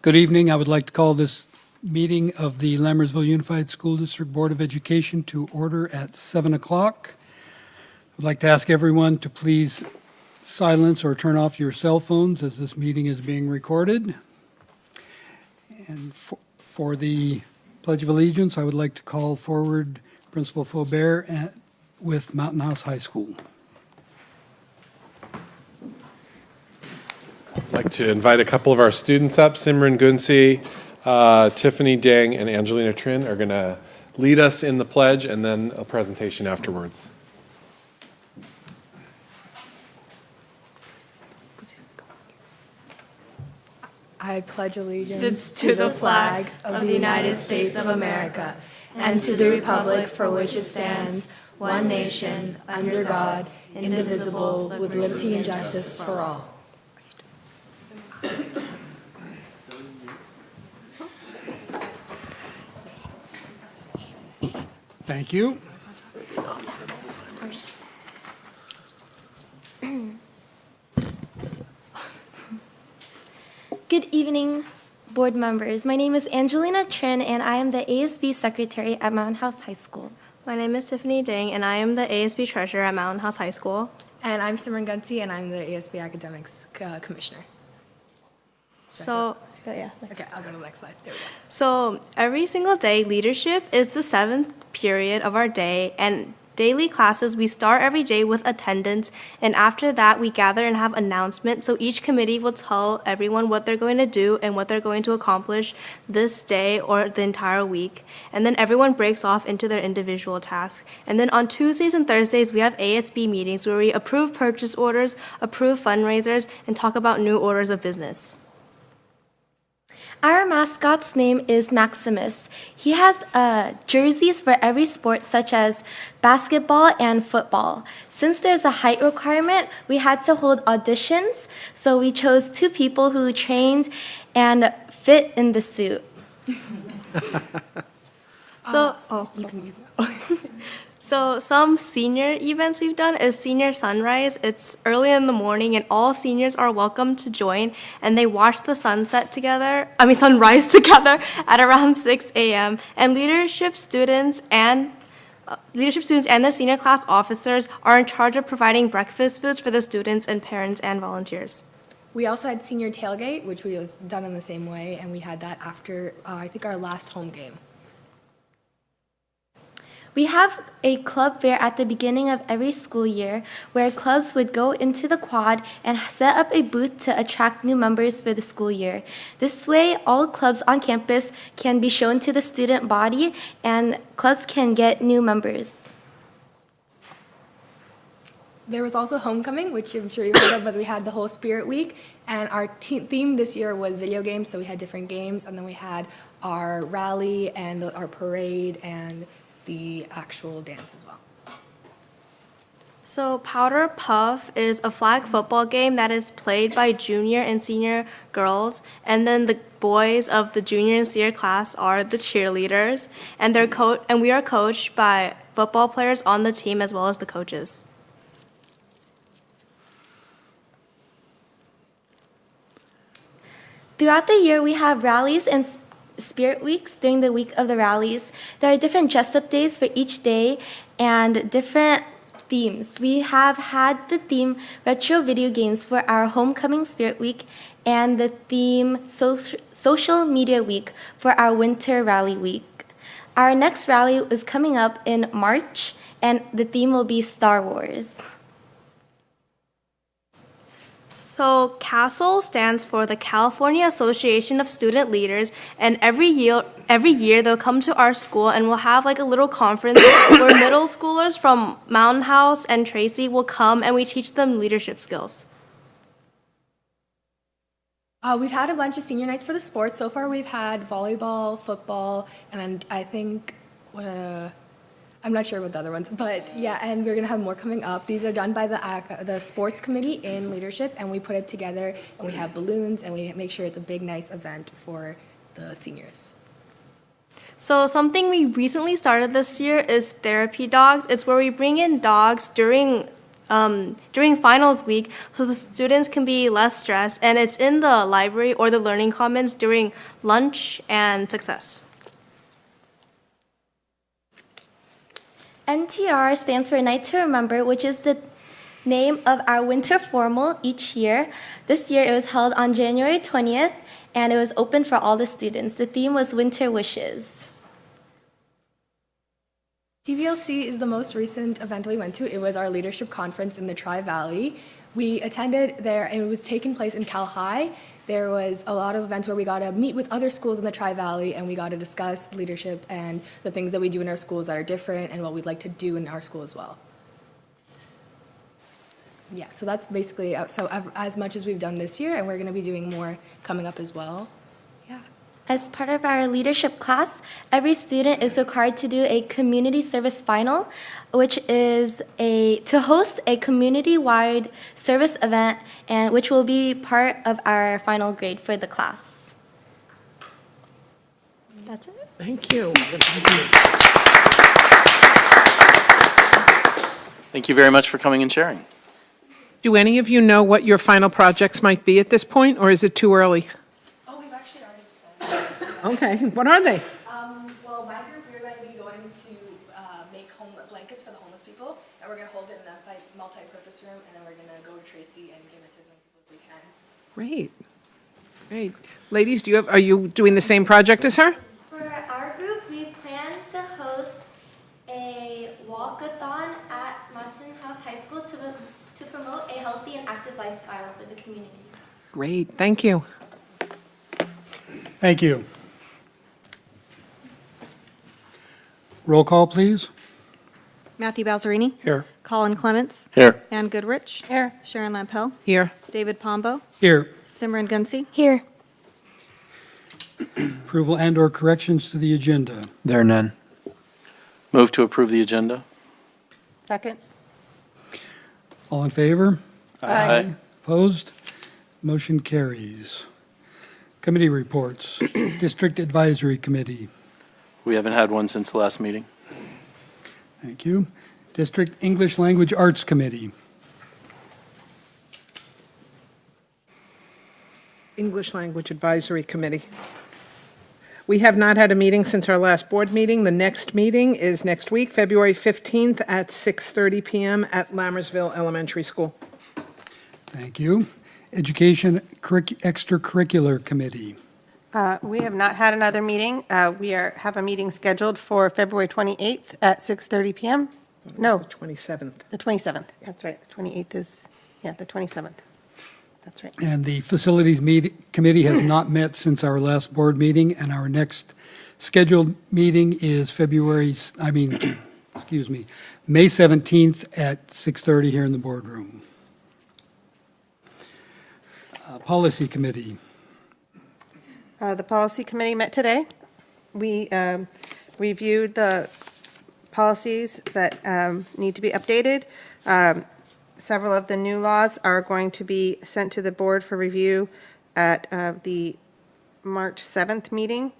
Good evening. I would like to call this meeting of the Lammersville Unified School District Board of Education to order at 7 o'clock. I'd like to ask everyone to please silence or turn off your cell phones as this meeting is being recorded. And for the Pledge of Allegiance, I would like to call forward Principal Faubert with Mountain House High School. I'd like to invite a couple of our students up. Simran Gunsi, Tiffany Dang, and Angelina Trin are going to lead us in the pledge and then a presentation afterwards. I pledge allegiance to the flag of the United States of America and to the republic for which it stands, one nation, under God, indivisible, with liberty and justice for all. Thank you. Good evening, board members. My name is Angelina Trin, and I am the ASB Secretary at Mountain House High School. My name is Tiffany Dang, and I am the ASB Treasurer at Mountain House High School. And I'm Simran Gunsi, and I'm the ASB Academics Commissioner. Okay, I'll go to the next slide. There we go. So every single day, leadership is the seventh period of our day, and daily classes, we start every day with attendance, and after that, we gather and have announcements. So each committee will tell everyone what they're going to do and what they're going to accomplish this day or the entire week. And then everyone breaks off into their individual tasks. And then on Tuesdays and Thursdays, we have ASB meetings where we approve purchase orders, approve fundraisers, and talk about new orders of business. Our mascot's name is Maximus. He has jerseys for every sport, such as basketball and football. Since there's a height requirement, we had to hold auditions, so we chose 2 people who trained and fit in the suit. So some senior events we've done is Senior Sunrise. It's early in the morning, and all seniors are welcome to join, and they watch the sunrise together at around 6 a.m. And leadership students and the senior class officers are in charge of providing breakfast foods for the students and parents and volunteers. We also had senior tailgate, which was done in the same way, and we had that after, I think, our last home game. We have a club fair at the beginning of every school year where clubs would go into the quad and set up a booth to attract new members for the school year. This way, all clubs on campus can be shown to the student body and clubs can get new members. There was also homecoming, which I'm sure you've heard of, but we had the whole Spirit Week, and our theme this year was video games, so we had different games, and then we had our rally and our parade and the actual dance as well. So Powder Puff is a flag football game that is played by junior and senior girls, and then the boys of the junior and senior class are the cheerleaders, and we are coached by football players on the team as well as the coaches. Throughout the year, we have rallies and Spirit Weeks during the week of the rallies. There are different dress-up days for each day and different themes. We have had the theme Retro Video Games for our Homecoming Spirit Week and the theme Social Media Week for our Winter Rally Week. Our next rally is coming up in March, and the theme will be Star Wars. So CASTLE stands for the California Association of Student Leaders, and every year they'll come to our school and we'll have like a little conference where middle schoolers from Mountain House and Tracy will come and we teach them leadership skills. We've had a bunch of senior nights for the sports. So far we've had volleyball, football, and I think I'm not sure about the other ones, but yeah, and we're gonna have more coming up. These are done by the sports committee in leadership, and we put it together, and we have balloons, and we make sure it's a big, nice event for the seniors. So something we recently started this year is therapy dogs. It's where we bring in dogs during during finals week so the students can be less stressed, and it's in the library or the learning commons during lunch and success. NTR stands for Night to Remember, which is the name of our winter formal each year. This year it was held on January 20th, and it was open for all the students. The theme was Winter Wishes. TVLC is the most recent event that we went to. It was our leadership conference in the Tri-Valley. We attended there, and it was taking place in Cal High. There was a lot of events where we got to meet with other schools in the Tri-Valley, and we got to discuss leadership and the things that we do in our schools that are different and what we'd like to do in our school as well. Yeah, so that's basically, so as much as we've done this year, and we're going to be doing more coming up as well. Yeah. As part of our leadership class, every student is required to do a community service final, which is to host a community-wide service event, and which will be part of our final grade for the class. That's it. Thank you. Thank you very much for coming and sharing. Do any of you know what your final projects might be at this point, or is it too early? Oh, we've actually already planned. Okay, what are they? Well, my group, we're going to be going to make home blankets for the homeless people, and we're going to hold it in that multi-purpose room, and then we're going to go to Tracy and give it to as many people as we can. Great. Great. Ladies, are you doing the same project as her? For our group, we plan to host a walkathon at Mountain House High School to promote a healthy and active lifestyle for the community. Great, thank you. Thank you. Roll call, please. Matthew Balzerini. Here. Colin Clements. Here. Ann Goodrich. Here. Sharon Lampel. Here. David Pombo. Here. Simran Gunsi. Here. Approval and/or corrections to the agenda. There are none. Move to approve the agenda. Second. All in favor? Aye. Opposed? Motion carries. Committee reports. District Advisory Committee. We haven't had one since the last meeting. Thank you. District English Language Arts Committee. English Language Advisory Committee. We have not had a meeting since our last board meeting. The next meeting is next week, February 15th at 6:30 PM at Lammersville Elementary School. Thank you. Education Extracurricular Committee. We have not had another meeting. We have a meeting scheduled for February 28th at 6:30 PM. No, 27th. the 27th. That's right. The 28th is, the 27th. That's right. And the Facilities Committee has not met since our last board meeting, and our next scheduled meeting is May 17th at 6:30 here in the boardroom. Policy Committee. The Policy Committee met today. We reviewed the policies that need to be updated. Several of the new laws are going to be sent to the board for review at the March 7th meeting.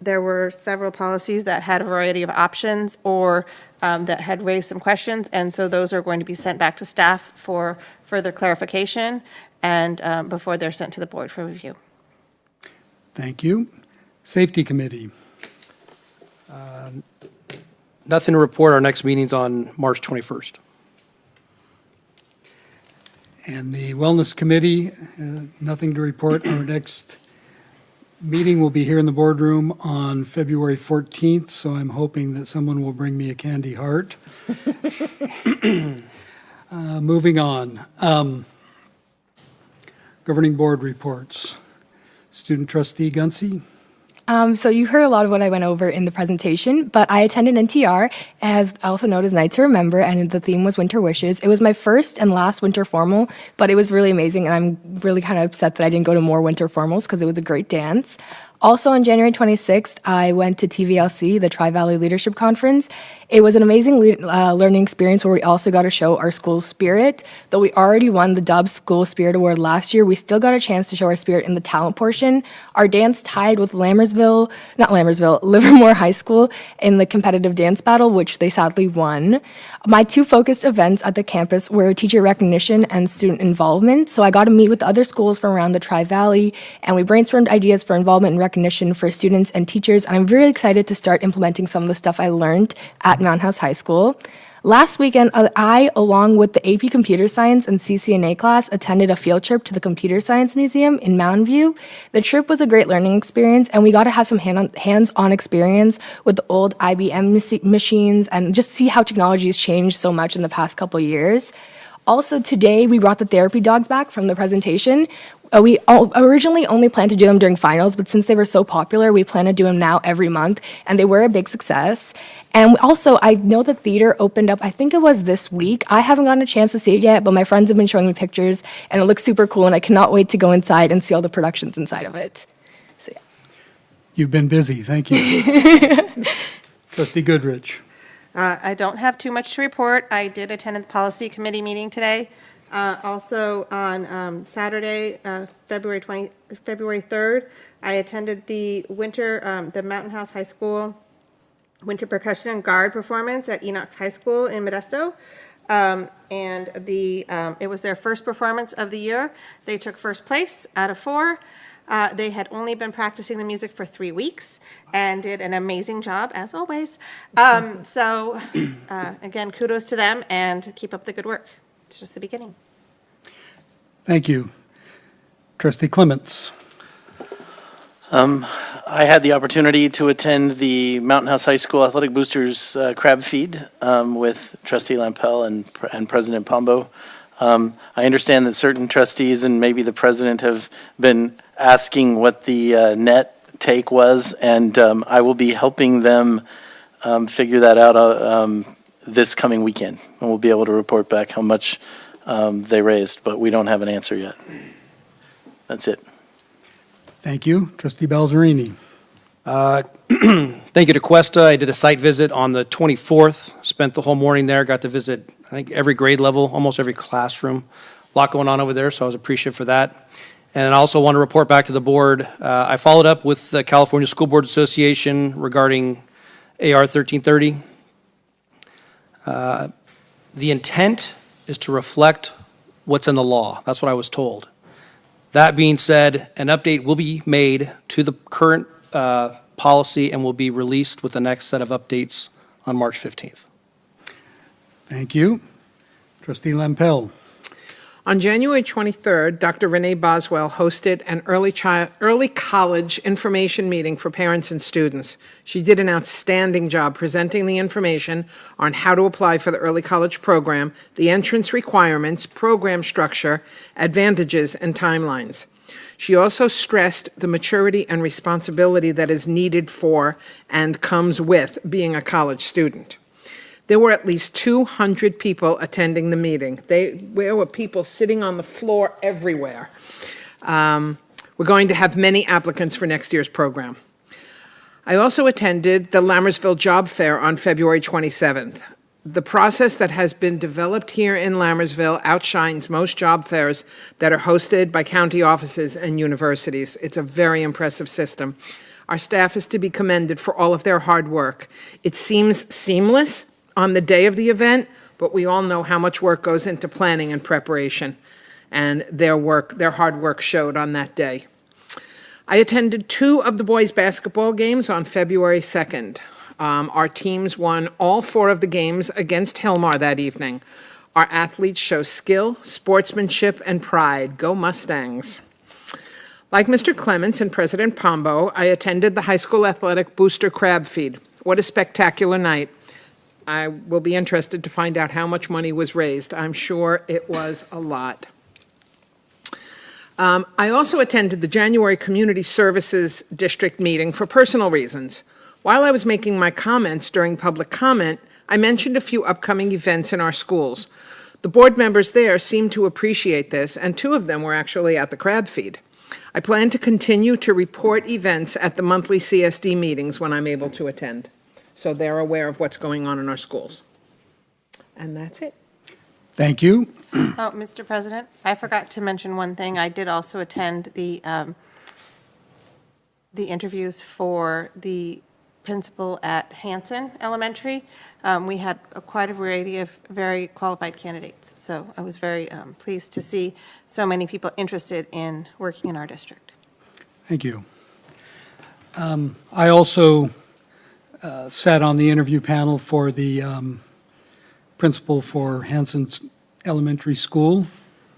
There were several policies that had a variety of options or that had raised some questions, and so those are going to be sent back to staff for further clarification and before they're sent to the board for review. Thank you. Safety Committee. Nothing to report. Our next meeting's on March 21st. And the Wellness Committee, nothing to report. Our next meeting will be here in the boardroom on February 14th, so I'm hoping that someone will bring me a candy heart. Moving on. Governing Board reports. Student Trustee Gunsi. So you heard a lot of what I went over in the presentation, but I attended NTR, as also known as Night to Remember, and the theme was Winter Wishes. It was my first and last winter formal, but it was really amazing, and I'm really kind of upset that I didn't go to more winter formals because it was a great dance. Also, on January 26th, I went to TVLC, the Tri-Valley Leadership Conference. It was an amazing learning experience where we also got to show our school spirit. Though we already won the Dubs School Spirit Award last year, we still got a chance to show our spirit in the talent portion. Our dance tied with Livermore High School in the competitive dance battle, which they sadly won. My two focused events at the campus were teacher recognition and student involvement. So I got to meet with other schools from around the Tri-Valley, and we brainstormed ideas for involvement and recognition for students and teachers. And I'm very excited to start implementing some of the stuff I learned at Mountain House High School. Last weekend, I, along with the AP Computer Science and CCNA class, attended a field trip to the Computer Science Museum in Mountain View. The trip was a great learning experience, and we got to have some hands-on experience with the old IBM machines and just see how technology has changed so much in the past couple years. Also, today, we brought the therapy dogs back from the presentation. We originally only planned to do them during finals, but since they were so popular, we plan to do them now every month, and they were a big success. And also, I know the theater opened up, I think it was this week. I haven't gotten a chance to see it yet, but my friends have been showing me pictures, and it looks super cool, and I cannot wait to go inside and see all the productions inside of it. So, yeah. You've been busy, thank you. Trustee Goodrich. I don't have too much to report. I did attend a policy committee meeting today. Also on Saturday, February 3rd, I attended the the Mountain House High School Winter Percussion and Guard performance at Enoch High School in Modesto. It was their first performance of the year. They took first place out of 4. They had only been practicing the music for 3 weeks and did an amazing job, as always. Again, kudos to them and keep up the good work. It's just the beginning. Thank you. Trustee Clements. I had the opportunity to attend the Mountain House High School Athletic Boosters Crab Feed with Trustee Lampel and President Pombo. I understand that certain trustees and maybe the president have been asking what the net take was, and I will be helping them figure that out this coming weekend, and we'll be able to report back how much they raised, but we don't have an answer yet. That's it. Thank you. Trustee Balzerini. Thank you to Cuesta. I did a site visit on the 24th, spent the whole morning there, got to visit, I think, every grade level, almost every classroom. A lot going on over there, so I was appreciative for that. And I also want to report back to the board. I followed up with the California School Board Association regarding AR 1330. The intent is to reflect what's in the law. That's what I was told. That being said, an update will be made to the current policy and will be released with the next set of updates on March 15th. Thank you. Trustee Lampel. On January 23rd, Dr. Renee Boswell hosted an early college information meeting for parents and students. She did an outstanding job presenting the information on how to apply for the early college program, the entrance requirements, program structure, advantages, and timelines. She also stressed the maturity and responsibility that is needed for and comes with being a college student. There were at least 200 people attending the meeting. There were people sitting on the floor everywhere. We're going to have many applicants for next year's program. I also attended the Lammersville Job Fair on February 27th. The process that has been developed here in Lammersville outshines most job fairs that are hosted by county offices and universities. It's a very impressive system. Our staff is to be commended for all of their hard work. It seems seamless on the day of the event, but we all know how much work goes into planning and preparation, and their hard work showed on that day. I attended 2 of the boys' basketball games on February 2nd. Our teams won all 4 of the games against Hillmar that evening. Our athletes show skill, sportsmanship, and pride. Go Mustangs. Like Mr. Clements and President Pombo, I attended the high school athletic booster crab feed. What a spectacular night. I will be interested to find out how much money was raised. I'm sure it was a lot. I also attended the January Community Services District meeting for personal reasons. While I was making my comments during public comment, I mentioned a few upcoming events in our schools. The board members there seemed to appreciate this, and 2 of them were actually at the crab feed. I plan to continue to report events at the monthly CSD meetings when I'm able to attend, so they're aware of what's going on in our schools. And that's it. Thank you. Oh, Mr. President, I forgot to mention one thing. I did also attend the interviews for the principal at Hanson Elementary. We had quite a variety of very qualified candidates, so I was very pleased to see so many people interested in working in our district. Thank you. I also sat on the interview panel for the principal for Hanson's Elementary School,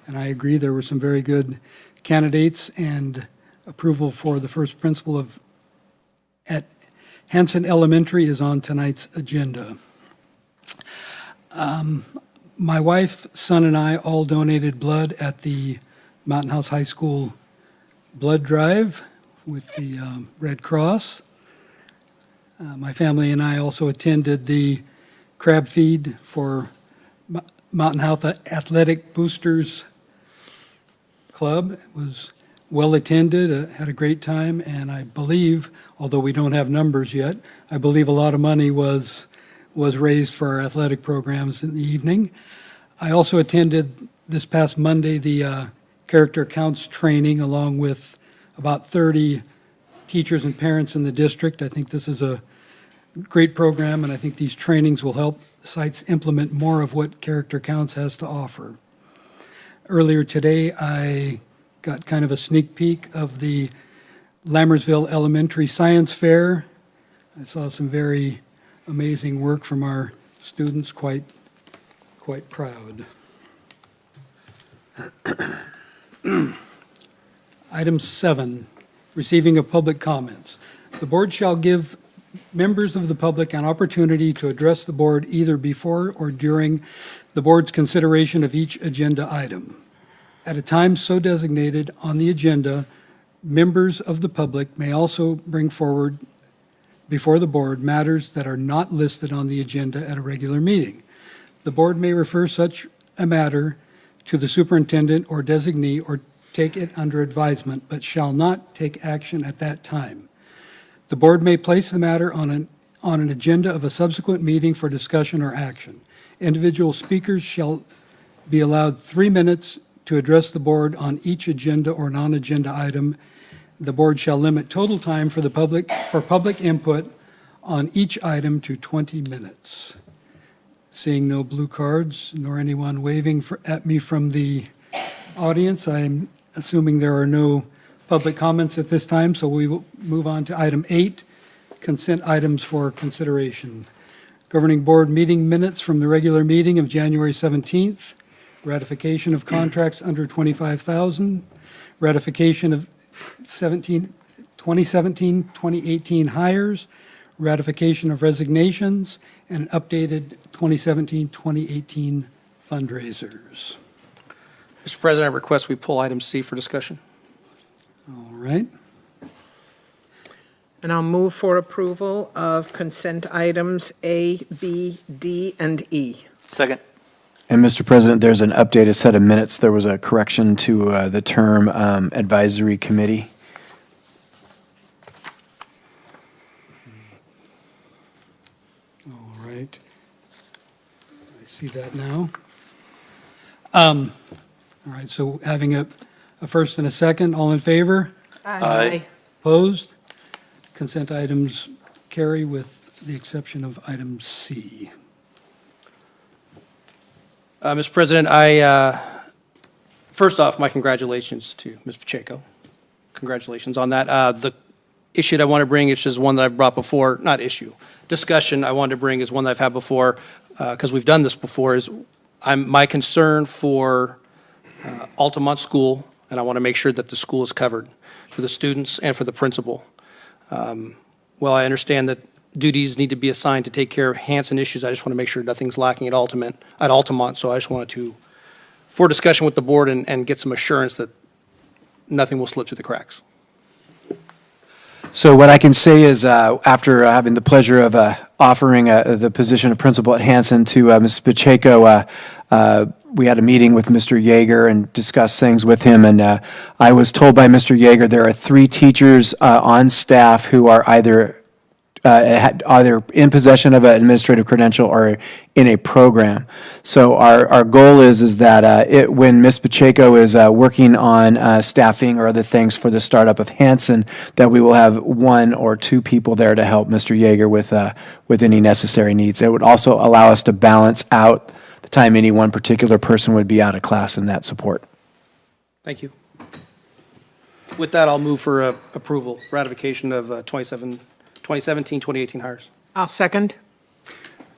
and I agree there were some very good candidates, and approval for the first principal at Hanson Elementary is on tonight's agenda. My wife, son, and I all donated blood at the Mountain House High School blood drive with the Red Cross. My family and I also attended the crab feed for Mountain House Athletic Boosters Club. It was well attended, had a great time, and I believe, although we don't have numbers yet, I believe a lot of money was raised for our athletic programs in the evening. I also attended this past Monday the character accounts training along with about 30 teachers and parents in the district. I think this is a great program, and I think these trainings will help sites implement more of what character counts has to offer. Earlier today, I got kind of a sneak peek of the Lammersville Elementary Science Fair. I saw some very amazing work from our students, quite proud. Item 7, receiving of public comments. The board shall give members of the public an opportunity to address the board either before or during the board's consideration of each agenda item. At a time so designated on the agenda, members of the public may also bring forward before the board matters that are not listed on the agenda at a regular meeting. The board may refer such a matter to the superintendent or designee or take it under advisement, but shall not take action at that time. The board may place the matter on an agenda of a subsequent meeting for discussion or action. Individual speakers shall be allowed 3 minutes to address the board on each agenda or non-agenda item. The board shall limit total time for public input on each item to 20 minutes. Seeing no blue cards nor anyone waving at me from the audience, I'm assuming there are no public comments at this time, so we will move on to item 8, consent items for consideration. Governing board meeting minutes from the regular meeting of January 17th, ratification of contracts under $25,000, ratification of 2017-2018 hires, ratification of resignations, and updated 2017-2018 fundraisers. Mr. President, I request we pull item C for discussion. All right. And I'll move for approval of consent items A, B, D, and E. Second. And Mr. President, there's an updated set of minutes. There was a correction to the term advisory committee. All right. I see that now. All right, so having a first and a second, all in favor? Aye. Opposed? Consent items carry with the exception of item C. Mr. President, first off, my congratulations to Ms. Pacheco. Congratulations on that. The issue that I want to bring, which is one that I've brought before, not issue, discussion I wanted to bring is one that I've had before, because we've done this before, is my concern for Altamont School, and I want to make sure that the school is covered for the students and for the principal. Well, I understand that duties need to be assigned to take care of Hanson issues. I just want to make sure nothing's lacking at Altamont, so I just wanted to, for discussion with the board and get some assurance that nothing will slip through the cracks. So what I can say is, after having the pleasure of offering the position of principal at Hanson to Ms. Pacheco, we had a meeting with Mr. Yeager and discussed things with him, and I was told by Mr. Yeager there are 3 teachers on staff who are either in possession of an administrative credential or in a program. So our goal is that when Ms. Pacheco is working on staffing or other things for the startup of Hanson, that we will have 1 or 2 people there to help Mr. Yeager with any necessary needs. It would also allow us to balance out the time any one particular person would be out of class in that support. Thank you. With that, I'll move for approval, ratification of 2017, 2018 hires. I'll second.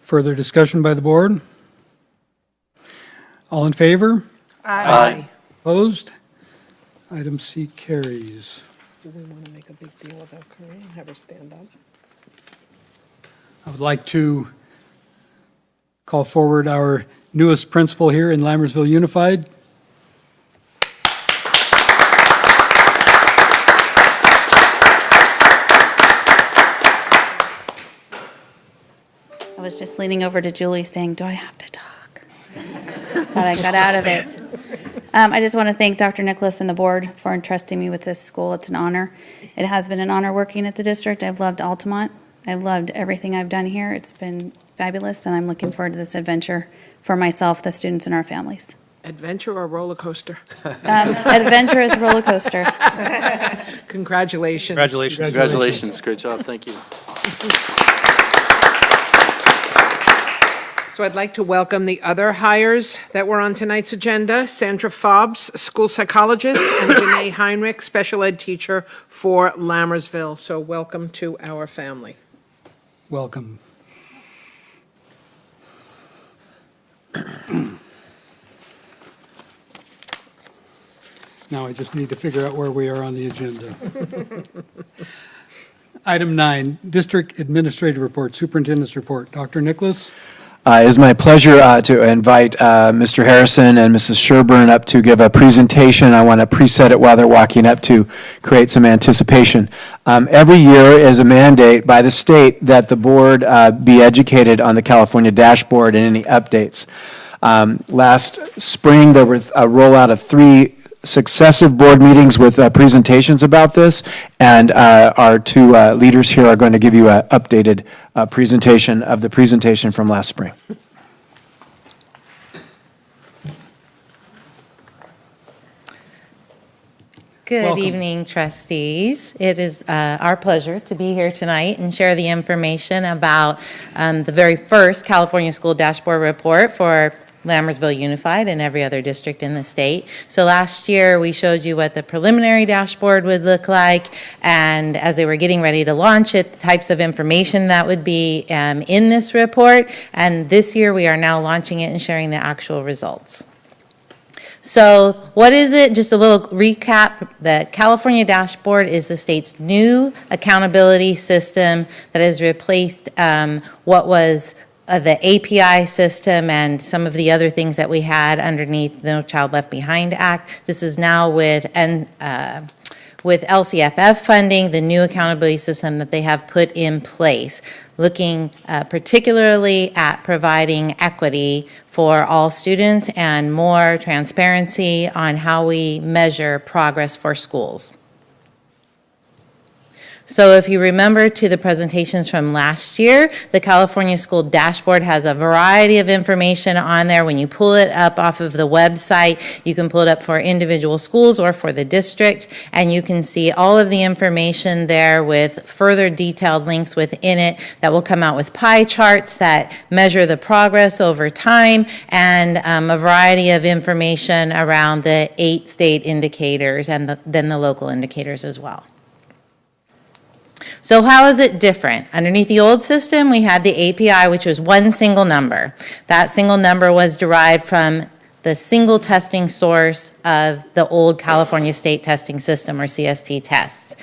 Further discussion by the board? All in favor? Aye. Opposed? Item C carries. Do we want to make a big deal about Corinne? Have her stand up? I would like to call forward our newest principal here in Lammersville Unified. I was just leaning over to Julie saying, do I have to talk? But I got out of it. I just want to thank Dr. Nicholas and the board for entrusting me with this school. It's an honor. It has been an honor working at the district. I've loved Altamont. I've loved everything I've done here. It's been fabulous, and I'm looking forward to this adventure for myself, the students, and our families. Adventure or roller coaster? Adventurous roller coaster. Congratulations. Congratulations. Great job. Thank you. So I'd like to welcome the other hires that were on tonight's agenda. Sandra Fobbs, school psychologist, and Janae Heinrich, special ed teacher for Lammersville. So welcome to our family. Welcome. Now I just need to figure out where we are on the agenda. Item 9, District Administrative Report, Superintendent's Report. Dr. Nicholas? It is my pleasure to invite Mr. Harrison and Mrs. Sherburne up to give a presentation. I want to preset it while they're walking up to create some anticipation. Every year is a mandate by the state that the board be educated on the California dashboard and any updates. Last spring, there was a rollout of 3 successive board meetings with presentations about this, and our 2 leaders here are going to give you an updated presentation of the presentation from last spring. Good Welcome. evening, trustees. It is our pleasure to be here tonight and share the information about the very first California School Dashboard Report for Lammersville Unified and every other district in the state. So last year we showed you what the preliminary dashboard would look like, and as they were getting ready to launch it, the types of information that would be in this report. And this year we are now launching it and sharing the actual results. So what is it? Just a little recap. The California dashboard is the state's new accountability system that has replaced what was the API system and some of the other things that we had underneath the No Child Left Behind Act. This is now with LCFF funding, the new accountability system that they have put in place, looking particularly at providing equity for all students and more transparency on how we measure progress for schools. So if you remember to the presentations from last year, the California School Dashboard has a variety of information on there. When you pull it up off of the website, you can pull it up for individual schools or for the district, and you can see all of the information there with further detailed links within it that will come out with pie charts that measure the progress over time, and a variety of information around the 8 state indicators and then the local indicators as well. So how is it different? Underneath the old system, we had the API, which was one single number. That single number was derived from the single testing source of the old California State Testing System, or CST tests.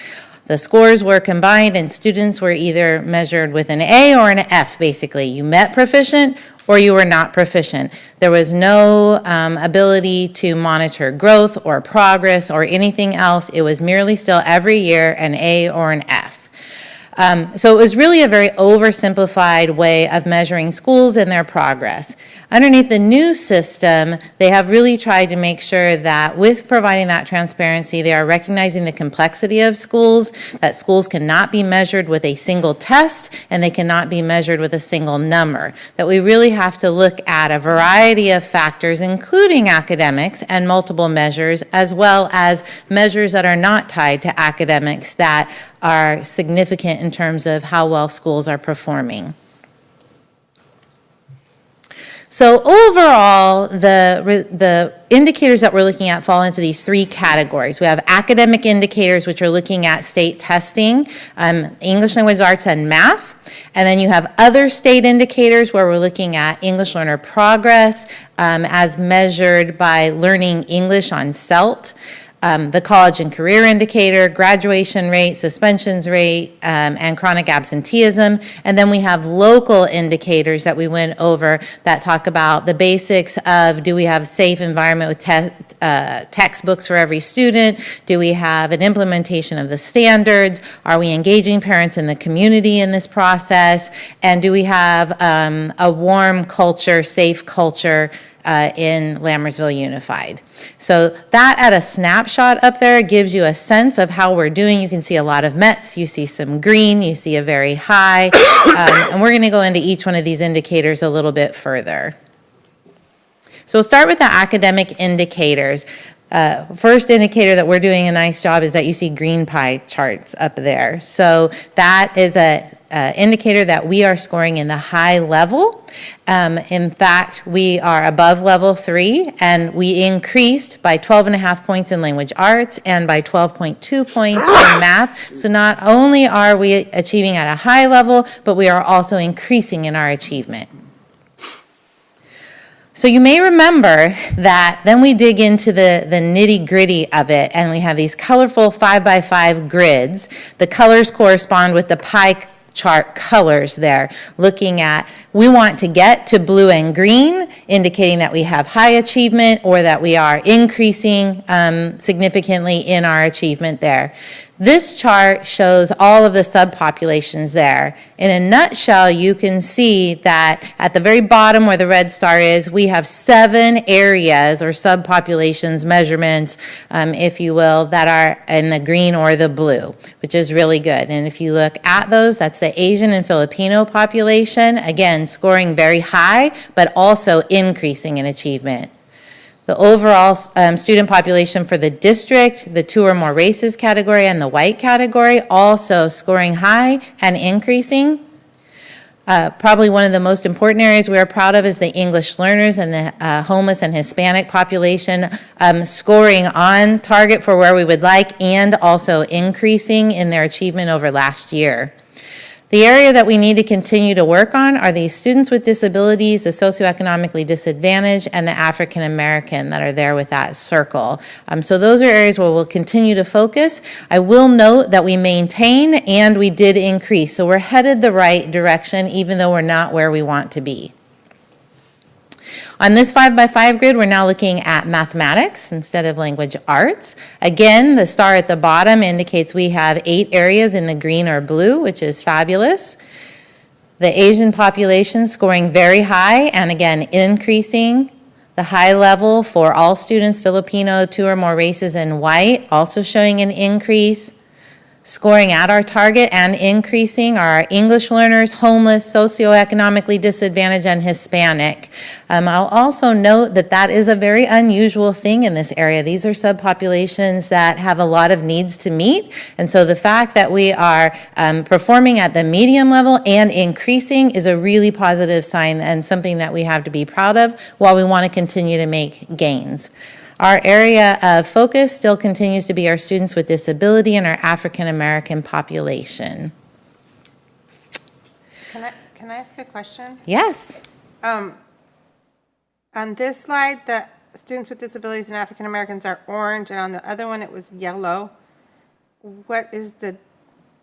The scores were combined, and students were either measured with an A or an F, basically. You met proficient or you were not proficient. There was no ability to monitor growth or progress or anything else. It was merely still every year an A or an F. So it was really a very oversimplified way of measuring schools and their progress. Underneath the new system, they have really tried to make sure that with providing that transparency, they are recognizing the complexity of schools, that schools cannot be measured with a single test and they cannot be measured with a single number, that we really have to look at a variety of factors, including academics and multiple measures, as well as measures that are not tied to academics that are significant in terms of how well schools are performing. So overall, the indicators that we're looking at fall into these three categories. We have academic indicators, which are looking at state testing, English language arts and math. And then you have other state indicators where we're looking at English learner progress as measured by learning English on CELT. The college and career indicator, graduation rate, suspensions rate, and chronic absenteeism. And then we have local indicators that we went over that talk about the basics of, do we have a safe environment with textbooks for every student? Do we have an implementation of the standards? Are we engaging parents in the community in this process? And do we have a warm culture, safe culture in Lammersville Unified? So that at a snapshot up there gives you a sense of how we're doing. You can see a lot of METs, you see some green, you see a very high, and we're going to go into each one of these indicators a little bit further. So we'll start with the academic indicators. First indicator that we're doing a nice job is that you see green pie charts up there. So that is a indicator that we are scoring in the high level. In fact, we are above level 3, and we increased by 12.5 points in language arts and by 12.2 points in math. So not only are we achieving at a high level, but we are also increasing in our achievement. So you may remember that then we dig into the nitty-gritty of it, and we have these colorful 5x5 grids. The colors correspond with the pie chart colors there, looking at, we want to get to blue and green, indicating that we have high achievement or that we are increasing significantly in our achievement there. This chart shows all of the subpopulations there. In a nutshell, you can see that at the very bottom where the red star is, we have 7 areas or subpopulations, measurements, if you will, that are in the green or the blue, which is really good. And if you look at those, that's the Asian and Filipino population, again, scoring very high, but also increasing in achievement. The overall student population for the district, the 2 or more races category, and the white category, also scoring high and increasing. Probably one of the most important areas we are proud of is the English learners and the homeless and Hispanic population scoring on target for where we would like and also increasing in their achievement over last year. The area that we need to continue to work on are these students with disabilities, the socioeconomically disadvantaged, and the African American that are there with that circle. So those are areas where we'll continue to focus. I will note that we maintain and we did increase. So we're headed the right direction, even though we're not where we want to be. On this 5x5 grid, we're now looking at mathematics instead of language arts. Again, the star at the bottom indicates we have 8 areas in the green or blue, which is fabulous. The Asian population scoring very high and again increasing. The high level for all students, Filipino, 2 or more races, and white, also showing an increase. Scoring at our target and increasing are our English learners, homeless, socioeconomically disadvantaged, and Hispanic. I'll also note that that is a very unusual thing in this area. These are subpopulations that have a lot of needs to meet, and so the fact that we are performing at the medium level and increasing is a really positive sign and something that we have to be proud of while we want to continue to make gains. Our area of focus still continues to be our students with disability and our African American population. Can I ask a question? Yes. On this slide, the students with disabilities and African Americans are orange, and on the other one it was yellow. What is the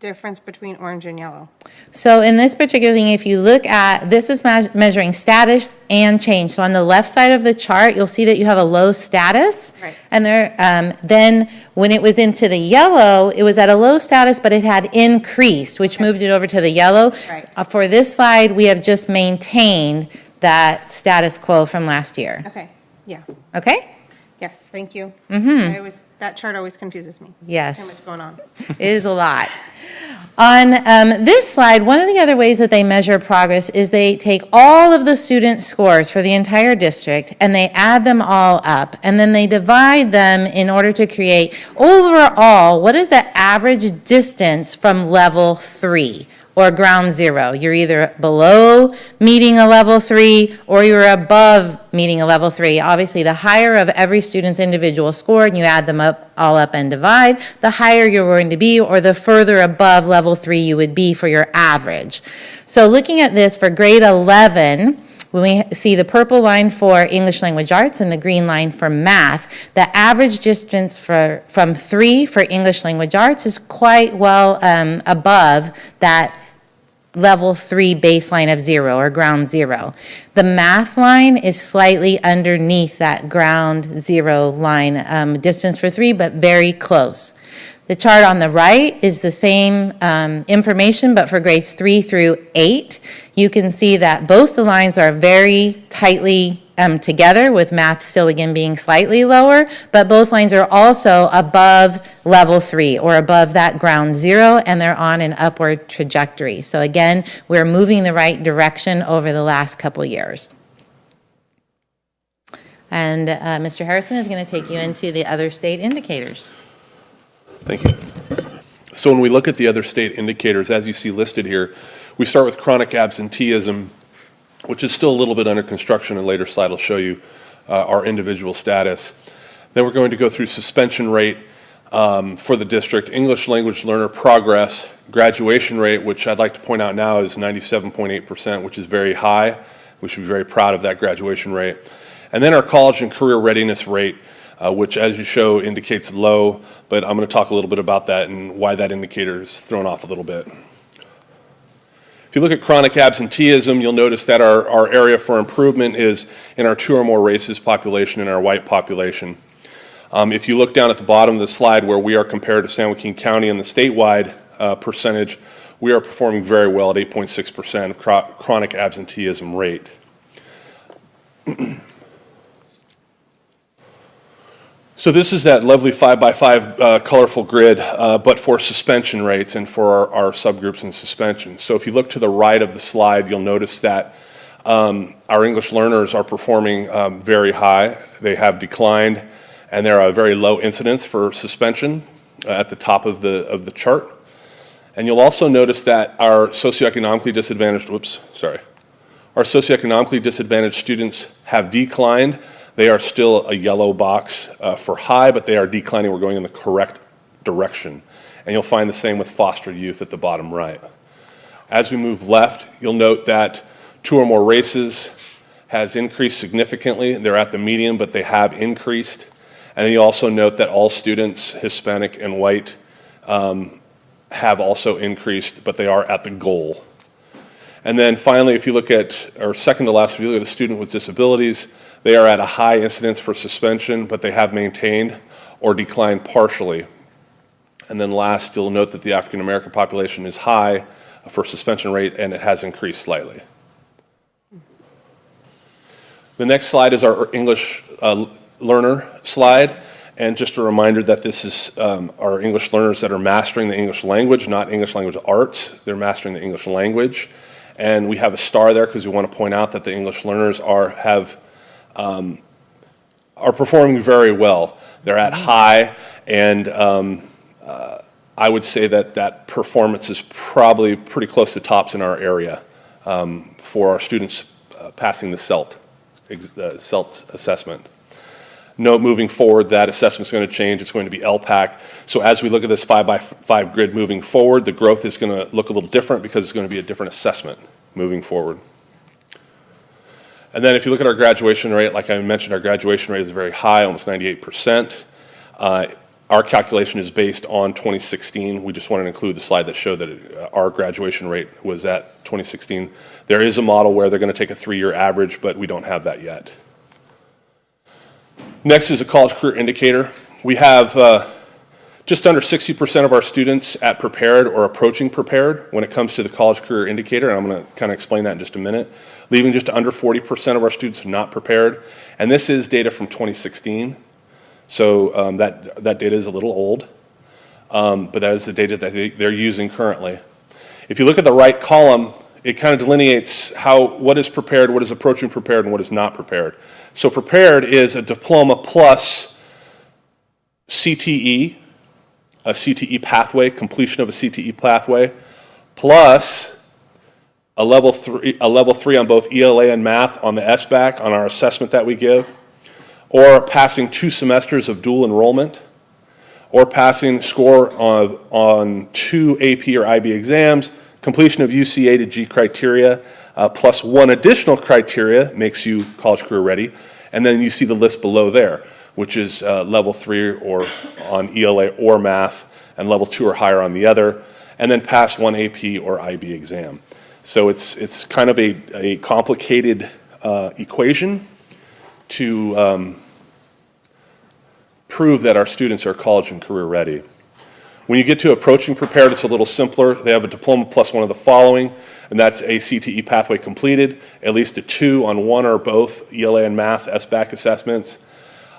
difference between orange and yellow? So in this particular thing, if you look at, this is measuring status and change. So on the left side of the chart, you'll see that you have a low status. Right. And there, then When it was into the yellow, it was at a low status, but it had increased, which moved it over to the yellow. Right. For this slide, we have just maintained that status quo from last year. Okay, yeah, Okay? yes, thank you. Mm-hmm. That chart always confuses me. Yes. Too much going on. It is a lot. On this slide, one of the other ways that they measure progress is they take all of the student scores for the entire district and they add them all up, and then they divide them in order to create overall what is the average distance from level 3 or ground zero. You're either below meeting a level 3 or you're above meeting a level 3. Obviously, the higher of every student's individual score, and you add them up all up and divide, the higher you're going to be, or the further above level 3 you would be for your average. So looking at this for grade 11, when we see the purple line for English Language Arts and the green line for math, the average distance from 3 for English Language Arts is quite well above that level 3 baseline of 0 or ground 0. The math line is slightly underneath that ground 0 line distance for 3, but very close. The chart on the right is the same information, but for grades 3 through 8, you can see that both the lines are very tightly together, with math still again being slightly lower, but both lines are also above level 3 or above that ground 0, and they're on an upward trajectory. So again, we're moving the right direction over the last couple years. And Mr. Harrison is going to take you into the other state indicators. Thank you. So when we look at the other state indicators, as you see listed here, we start with chronic absenteeism, which is still a little bit under construction, and later slide will show you our individual status. Then we're going to go through suspension rate for the district, English language learner progress, graduation rate, which I'd like to point out now is 97.8%, which is very high. We should be very proud of that graduation rate. And then our college and career readiness rate, which as you show indicates low, but I'm going to talk a little bit about that and why that indicator is thrown off a little bit. If you look at chronic absenteeism, you'll notice that our area for improvement is in our 2 or more races population and our white population. If you look down at the bottom of the slide where we are compared to San Joaquin County and the statewide percentage, we are performing very well at 8.6% of chronic absenteeism rate. So this is that lovely 5x5 colorful grid, but for suspension rates and for our subgroups in suspension. So if you look to the right of the slide, you'll notice that our English learners are performing very high. They have declined, and there are a very low incidence for suspension at the top of the chart. And you'll also notice that our socioeconomically disadvantaged, our socioeconomically disadvantaged students have declined. They are still a yellow box for high, but they are declining. We're going in the correct direction. And you'll find the same with foster youth at the bottom right. As we move left, you'll note that 2 or more races has increased significantly. They're at the median, but they have increased. And then you also note that all students, Hispanic and white, have also increased, but they are at the goal. And then finally, if you look at, or second to last, if you look at the student with disabilities, they are at a high incidence for suspension, but they have maintained or declined partially. And then last, you'll note that the African American population is high for suspension rate, and it has increased slightly. The next slide is our English learner slide. And just a reminder that this is our English learners that are mastering the English language, not English language arts. They're mastering the English language. And we have a star there because we want to point out that the English learners are performing very well. They're at high, and I would say that performance is probably pretty close to tops in our area for our students passing the CELT assessment. Note moving forward that assessment is going to change. It's going to be LPAC. So as we look at this 5x5 grid moving forward, the growth is going to look a little different because it's going to be a different assessment moving forward. And then if you look at our graduation rate, like I mentioned, our graduation rate is very high, almost 98%. Our calculation is based on 2016. We just wanted to include the slide that showed that our graduation rate was at 2016. There is a model where they're going to take a 3-year average, but we don't have that yet. Next is a college career indicator. We have Just under 60% of our students at prepared or approaching prepared when it comes to the college career indicator, and I'm going to kind of explain that in just a minute, leaving just under 40% of our students not prepared. And this is data from 2016, so that data is a little old, but that is the data that they're using currently. If you look at the right column, it kind of delineates what is prepared, what is approaching prepared, and what is not prepared. So prepared is a diploma plus CTE, a CTE pathway, completion of a CTE pathway, plus a level 3 on both ELA and math on the SBAC on our assessment that we give, or passing 2 semesters of dual enrollment, or passing score on 2 AP or IB exams, completion of UC A to G criteria, plus 1 additional criteria makes you college career ready, and then you see the list below there, which is level 3 or on ELA or math, and level 2 or higher on the other, and then pass 1 AP or IB exam. So it's kind of a complicated equation to prove that our students are college and career ready. When you get to approaching prepared, it's a little simpler. They have a diploma plus one of the following, and that's a CTE pathway completed, at least a 2 on 1 or both ELA and math SBAC assessments,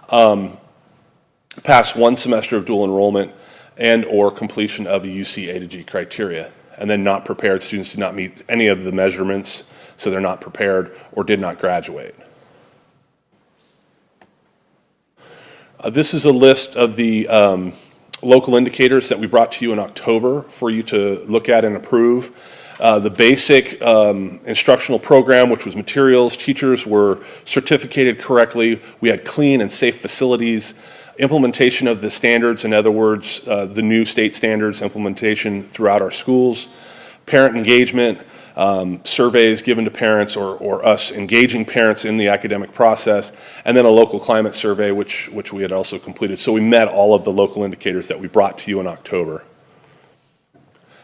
pass 1 semester of dual enrollment, and or completion of a UC A to G criteria. And then not prepared students did not meet any of the measurements, so they're not prepared or did not graduate. This is a list of the local indicators that we brought to you in October for you to look at and approve. The basic instructional program, which was materials, teachers were certificated correctly. We had clean and safe facilities. Implementation of the standards, in other words, the new state standards implementation throughout our schools. Parent engagement, surveys given to parents or us engaging parents in the academic process, and then a local climate survey, which we had also completed. So we met all of the local indicators that we brought to you in October.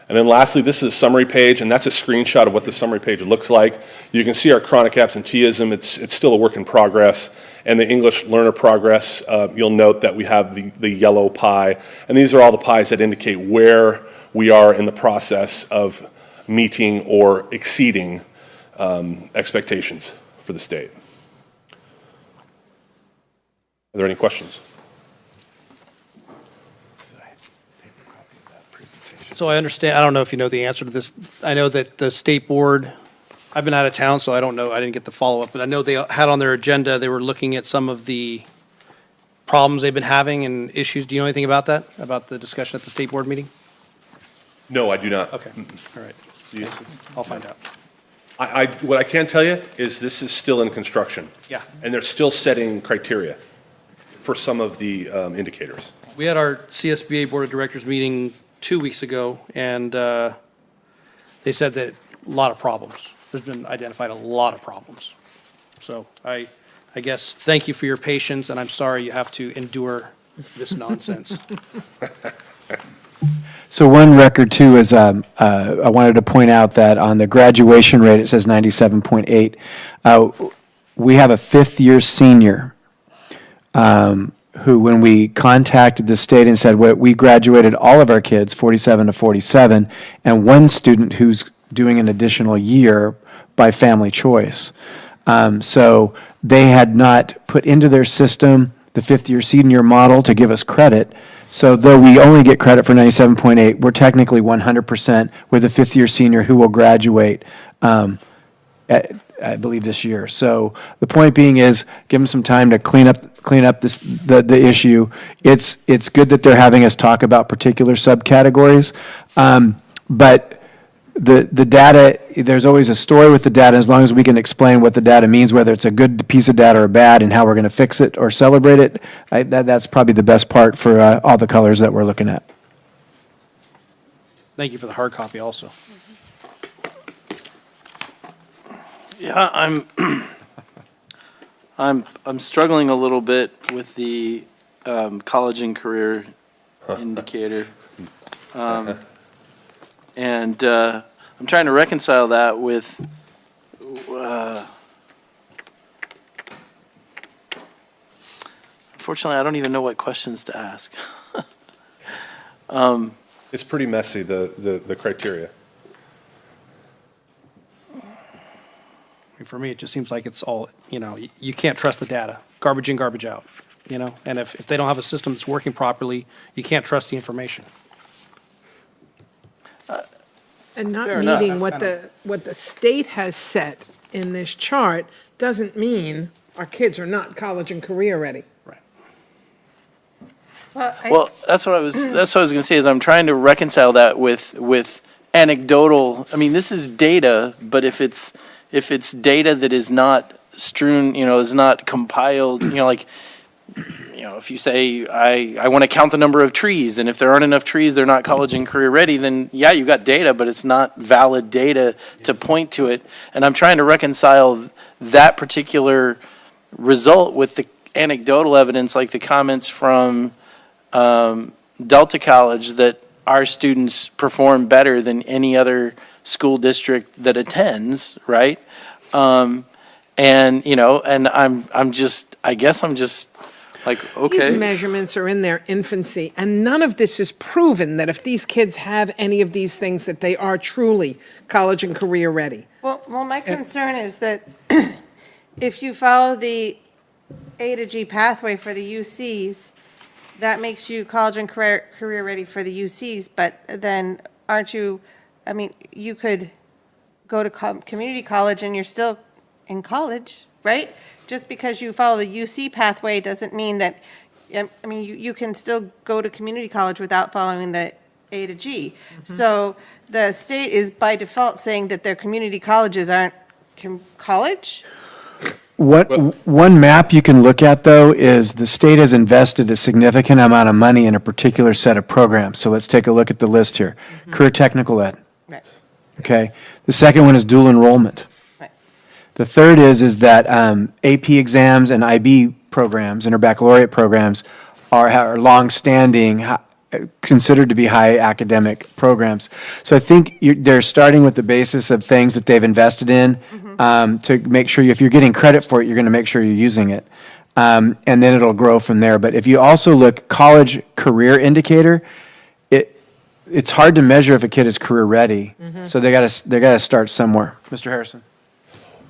And then lastly, this is a summary page, and that's a screenshot of what the summary page looks like. You can see our chronic absenteeism. It's still a work in progress. And the English learner progress, you'll note that we have the yellow pie. And these are all the pies that indicate where we are in the process of meeting or exceeding expectations for the state. Are there any questions? So I understand, I don't know if you know the answer to this. I know that the state board, I've been out of town, so I don't know, I didn't get the follow-up, but I know they had on their agenda, they were looking at some of the problems they've been having and issues. Do you know anything about that, about the discussion at the state board meeting? No, I do not. Okay, all right. I'll find out. What I can tell you is this is still in construction. Yeah. And they're still setting criteria for some of the indicators. We had our CSBA Board of Directors meeting 2 weeks ago, and they said that a lot of problems. There's been identified a lot of problems. So I guess, thank you for your patience, and I'm sorry you have to endure this nonsense. So one record too is, I wanted to point out that on the graduation rate, it says 97.8. We have a 5th-year senior who, when we contacted the state and said, we graduated all of our kids, 47 to 47, and one student who's doing an additional year by family choice. So they had not put into their system the 5th-year senior model to give us credit. So though we only get credit for 97.8, we're technically 100% with a 5th-year senior who will graduate, I believe, this year. So the point being is, give them some time to clean up the issue. It's good that they're having us talk about particular subcategories, but the data, there's always a story with the data. As long as we can explain what the data means, whether it's a good piece of data or bad, and how we're going to fix it or celebrate it, that's probably the best part for all the colors that we're looking at. Thank you for the hard copy also. Yeah, I'm struggling a little bit with the college and career indicator. And I'm trying to reconcile that with unfortunately, I don't even know what questions to ask. It's pretty messy, the criteria. For me, it just seems like it's all, you can't trust the data, garbage in, garbage out, And if they don't have a system that's working properly, you can't trust the information. And not Fair enough. meeting That's what the state has set in this chart doesn't mean our kids are not college and career ready. Well, that's what I was going to say, is I'm trying to reconcile that with anecdotal. I mean, this is data, but if it's data that is not strewn, is not compiled, if you say, I want to count the number of trees, and if there aren't enough trees, they're not college and career ready, then yeah, you got data, but it's not valid data to point to it. And I'm trying to reconcile that particular result with the anecdotal evidence, like the comments from Delta College, that our students perform better than any other school district that attends, right? And I guess I'm just like, okay. These measurements are in their infancy, and none of this is proven that if these kids have any of these things, that they are truly college and career ready. Well, my concern is that if you follow the A to G pathway for the UCs, that makes you college and career ready for the UCs, but then aren't you, you could go to community college and you're still in college, right? Just because you follow the UC pathway doesn't mean that, you can still go to community college without following the A to G. Mm-hmm. So the state is by default saying that their community colleges aren't college? One map you can look at, though, is the state has invested a significant amount of money in a particular set of programs. So let's take a look at the list here. Career Technical Ed. Right. Okay. The second one is dual enrollment. Right. The third is that AP exams and IB programs, interbaccalaureate programs, are long-standing, considered to be high academic programs. So I think they're starting with the basis of things that they've invested in to make sure if you're getting credit for it, you're going to make sure you're using it. And then it'll grow from there. But if you also look college career indicator, it's hard to measure if a kid is career ready. So they got to start somewhere. Mr. Harrison.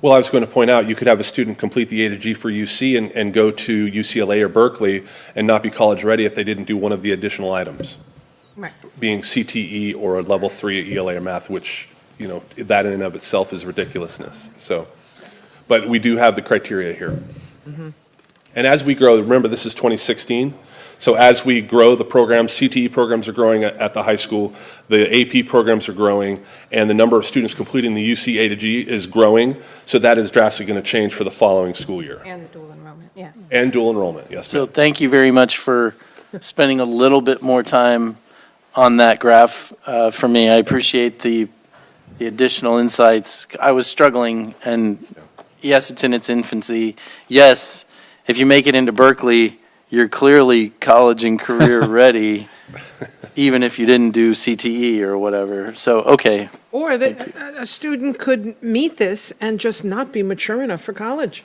Well, I was going to point out, you could have a student complete the A to G for UC and go to UCLA or Berkeley and not be college ready if they didn't do one of the additional items. Right. Being CTE or a level 3 ELA or math, which, that in and of itself is ridiculousness. So, but we do have the criteria here. And as we grow, remember this is 2016, so as we grow the programs, CTE programs are growing at the high school, the AP programs are growing, and the number of students completing the UC A to G is growing, so that is drastically going to change for the following school year. And the dual enrollment, yes. And dual enrollment, yes. So thank you very much for spending a little bit more time on that graph for me. I appreciate the additional insights. I was struggling, and yes, it's in its infancy. Yes, if you make it into Berkeley, you're clearly college and career ready, even if you didn't do CTE or whatever. So, okay. Or a student could meet this and just not be mature enough for college.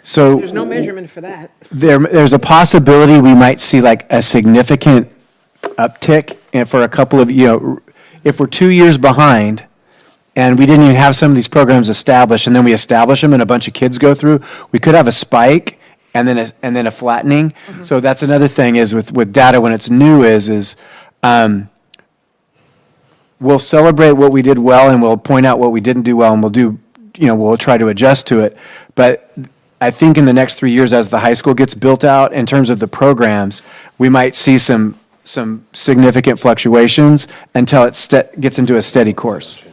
So There's no measurement for that. there's a possibility we might see like a significant uptick and for a couple of, if we're 2 years behind and we didn't even have some of these programs established and then we establish them and a bunch of kids go through, we could have a spike and then a flattening. So that's another thing is with data when it's new is we'll celebrate what we did well and we'll point out what we didn't do well and we'll try to adjust to it. But I think in the next 3 years as the high school gets built out in terms of the programs, we might see some significant fluctuations until it gets into a steady course.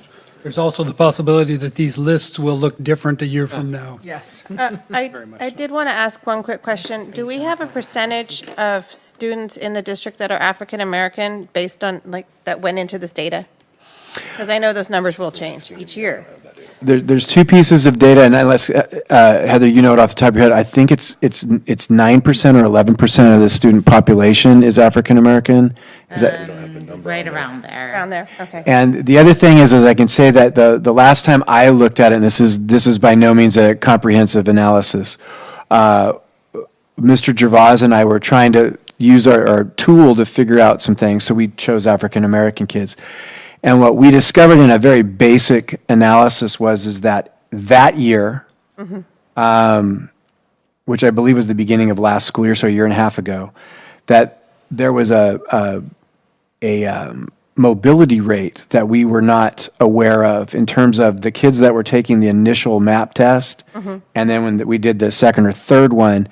There's also the possibility that these lists will look different a year from now. Yes. I did want to ask one quick question. Do we have a percentage of students in the district that are African American based on, that went into this data? Because I know those numbers will change each year. There's two pieces of data, and unless, Heather, you know it off the top of your head, I think it's 9% or 11% of the student population is African American. Is that? Right around there. Around there, okay. And the other thing is I can say that the last time I looked at it, and this is by no means a comprehensive analysis, Mr. Gervais and I were trying to use our tool to figure out some things. So we chose African American kids. And what we discovered in a very basic analysis is that year, which I believe was the beginning of last school year, so a year and a half ago, that there was a mobility rate that we were not aware of in terms of the kids that were taking the initial MAP test, and then when we did the second or third one,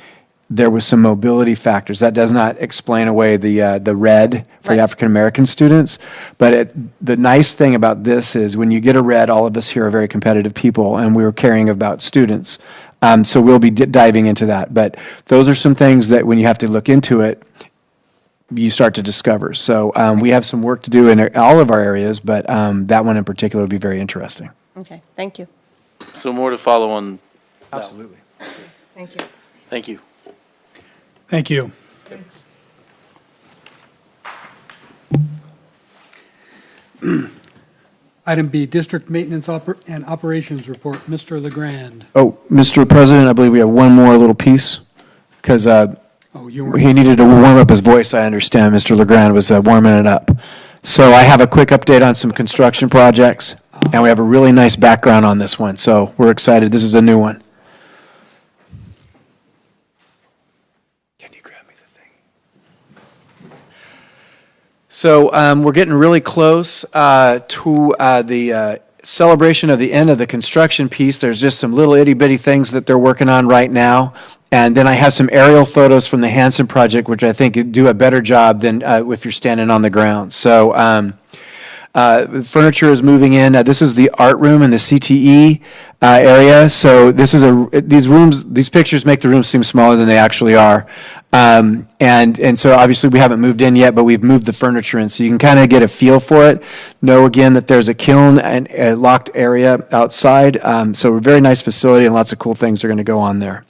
there was some mobility factors. That does not explain away the red for the African American students, but the nice thing about this is when you get a red, all of us here are very competitive people, and we were caring about students. So we'll be diving into that. But those are some things that when you have to look into it, you start to discover. So we have some work to do in all of our areas, but that one in particular will be very interesting. Okay, thank you. So more to follow on. Absolutely. Thank you. Thank you. Thank you. Thanks. Item B, District Maintenance and Operations Report. Mr. LeGrand. Oh, Mr. President, I believe we have one more little piece, because he needed to warm up his voice, I understand. Mr. LeGrand was warming it up. So I have a quick update on some construction projects, and we have a really nice background on this one, so we're excited. This is a new one. Can you grab me the thing? So we're getting really close to the celebration of the end of the construction piece. There's just some little itty-bitty things that they're working on right now. And then I have some aerial photos from the Hanson project, which I think do a better job than if you're standing on the ground. So furniture is moving in. This is the art room in the CTE area. So this is these pictures make the rooms seem smaller than they actually are. And so obviously we haven't moved in yet, but we've moved the furniture in. So you can kind of get a feel for it. Know again that there's a kiln and a locked area outside. So a very nice facility and lots of cool things are going to go on there.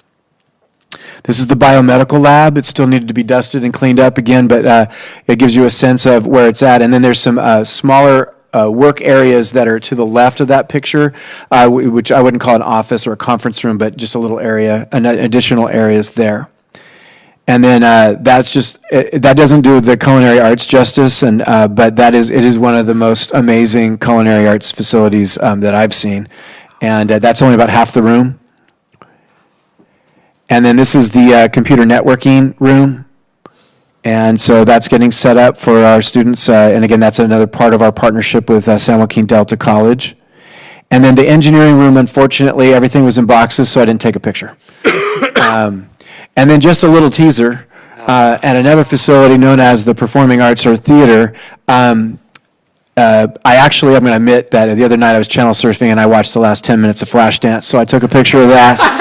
This is the biomedical lab. It still needed to be dusted and cleaned up again, but it gives you a sense of where it's at. And then there's some smaller work areas that are to the left of that picture, which I wouldn't call an office or a conference room, but just a little area, additional areas there. And then that doesn't do the culinary arts justice, but it is one of the most amazing culinary arts facilities that I've seen. And that's only about half the room. And then this is the computer networking room. And so that's getting set up for our students. And again, that's another part of our partnership with San Joaquin Delta College. And then the engineering room, unfortunately, everything was in boxes, so I didn't take a picture. And then just a little teaser at another facility known as the Performing Arts or Theater. I'm going to admit that the other night I was channel surfing and I watched the last 10 minutes of Flashdance, so I took a picture of that.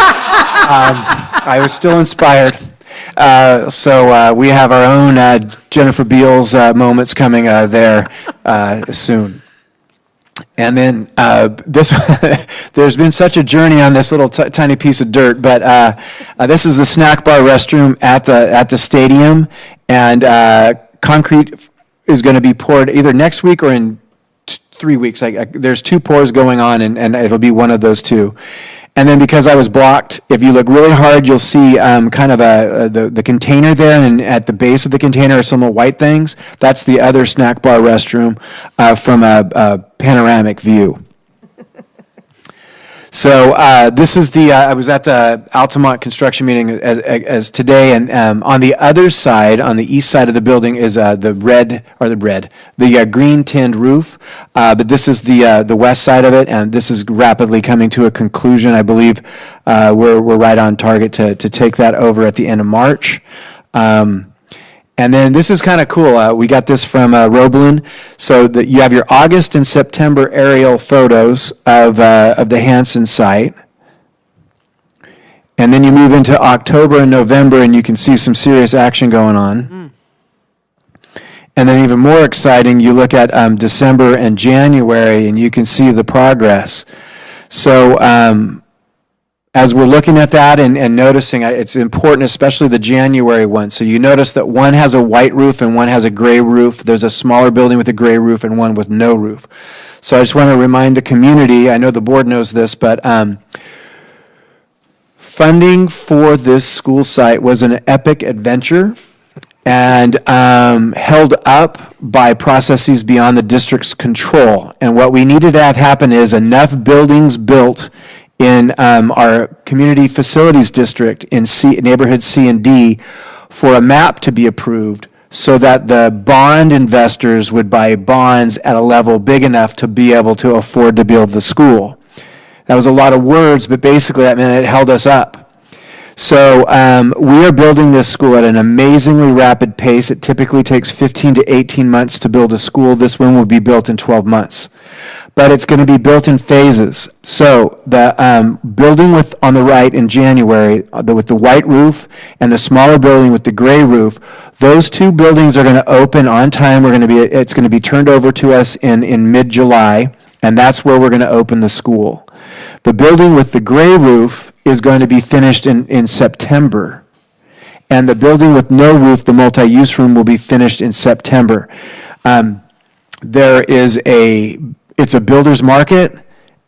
I was still inspired. So we have our own Jennifer Beals moments coming there soon. And then there's been such a journey on this little tiny piece of dirt, but this is the snack bar restroom at the stadium, and concrete is going to be poured either next week or in 3 weeks. There's 2 pours going on, and it'll be one of those 2. And then because I was blocked, if you look really hard, you'll see kind of the container there, and at the base of the container are some little white things. That's the other snack bar restroom from a panoramic view. So this is the, I was at the Altamont construction meeting as today, and on the other side, on the east side of the building is the green tinned roof, but this is the west side of it, and this is rapidly coming to a conclusion. I believe we're right on target to take that over at the end of March. And then this is kind of cool. We got this from Roblin. So that you have your August and September aerial photos of the Hanson site. And then you move into October and November, and you can see some serious action going on. And then even more exciting, you look at December and January, and you can see the progress. So as we're looking at that and noticing, it's important, especially the January one. So you notice that one has a white roof and one has a gray roof. There's a smaller building with a gray roof and one with no roof. So I just want to remind the community, I know the board knows this, but funding for this school site was an epic adventure. and held up by processes beyond the district's control. And what we needed to have happen is enough buildings built in our community facilities district in neighborhood C and D for a map to be approved so that the bond investors would buy bonds at a level big enough to be able to afford to build the school. That was a lot of words, but basically that meant it held us up. So we are building this school at an amazingly rapid pace. It typically takes 15 to 18 months to build a school. This one will be built in 12 months. But it's going to be built in phases. So the building on the right in January, with the white roof, and the smaller building with the gray roof, those two buildings are going to open on time. It's going to be turned over to us in mid-July, and that's where we're going to open the school. The building with the gray roof is going to be finished in September. And the building with no roof, the multi-use room, will be finished in September. It's a builder's market.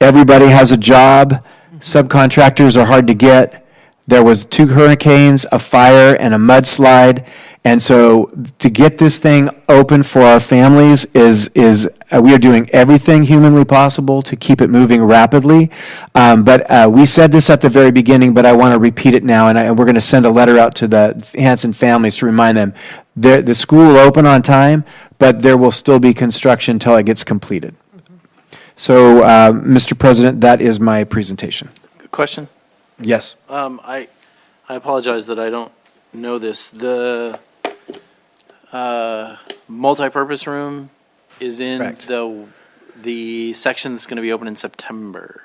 Everybody has a job. Subcontractors are hard to get. There was 2 hurricanes, a fire, and a mudslide. And so to get this thing open for our families we are doing everything humanly possible to keep it moving rapidly. But we said this at the very beginning, but I want to repeat it now, and we're going to send a letter out to the Hanson families to remind them. The school will open on time, but there will still be construction until it gets completed. So, Mr. President, that is my presentation. Question? Yes. I apologize that I don't know this. The multipurpose room is in Correct. the section that's going to be open in September.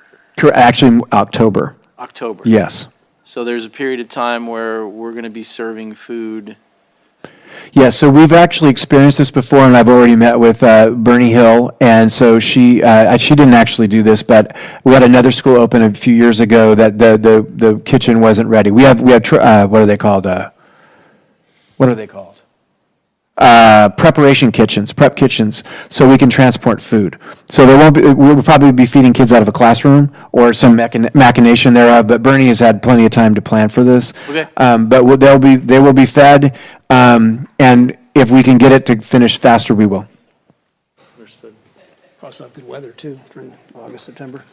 Actually, October. October. Yes. So there's a period of time where we're going to be serving food. Yeah, so we've actually experienced this before, and I've already met with Bernie Hill, and so she didn't actually do this, but we had another school open a few years ago that the kitchen wasn't ready. We have what are they called? Preparation kitchens, prep kitchens, so we can transport food. So we'll probably be feeding kids out of a classroom or some machination thereof, but Bernie has had plenty of time to plan for this. Okay. But they will be fed, and if we can get it to finish faster, we will. Understood. Also have good weather, too, during August, September.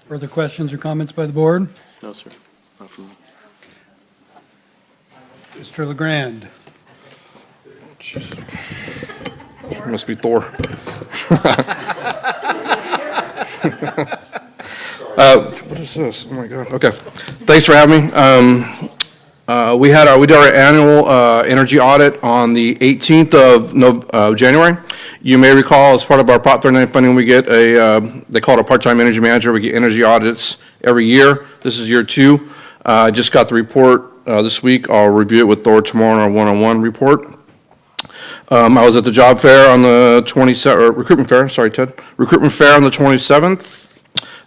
Further questions or comments by the board? No, sir. Not from me. Mr. LeGrand. Must be Thor. What is this? Oh my God. Okay. Thanks for having me. We did our annual energy audit on the 18th of January. You may recall, as part of our Prop 39 funding, we get they call it a part-time energy manager. We get energy audits every year. This is year 2. I just got the report this week. I'll review it with Thor tomorrow in our one-on-one report. I was at the job fair on the 27th, or recruitment fair, sorry, Ted. Recruitment fair on the 27th.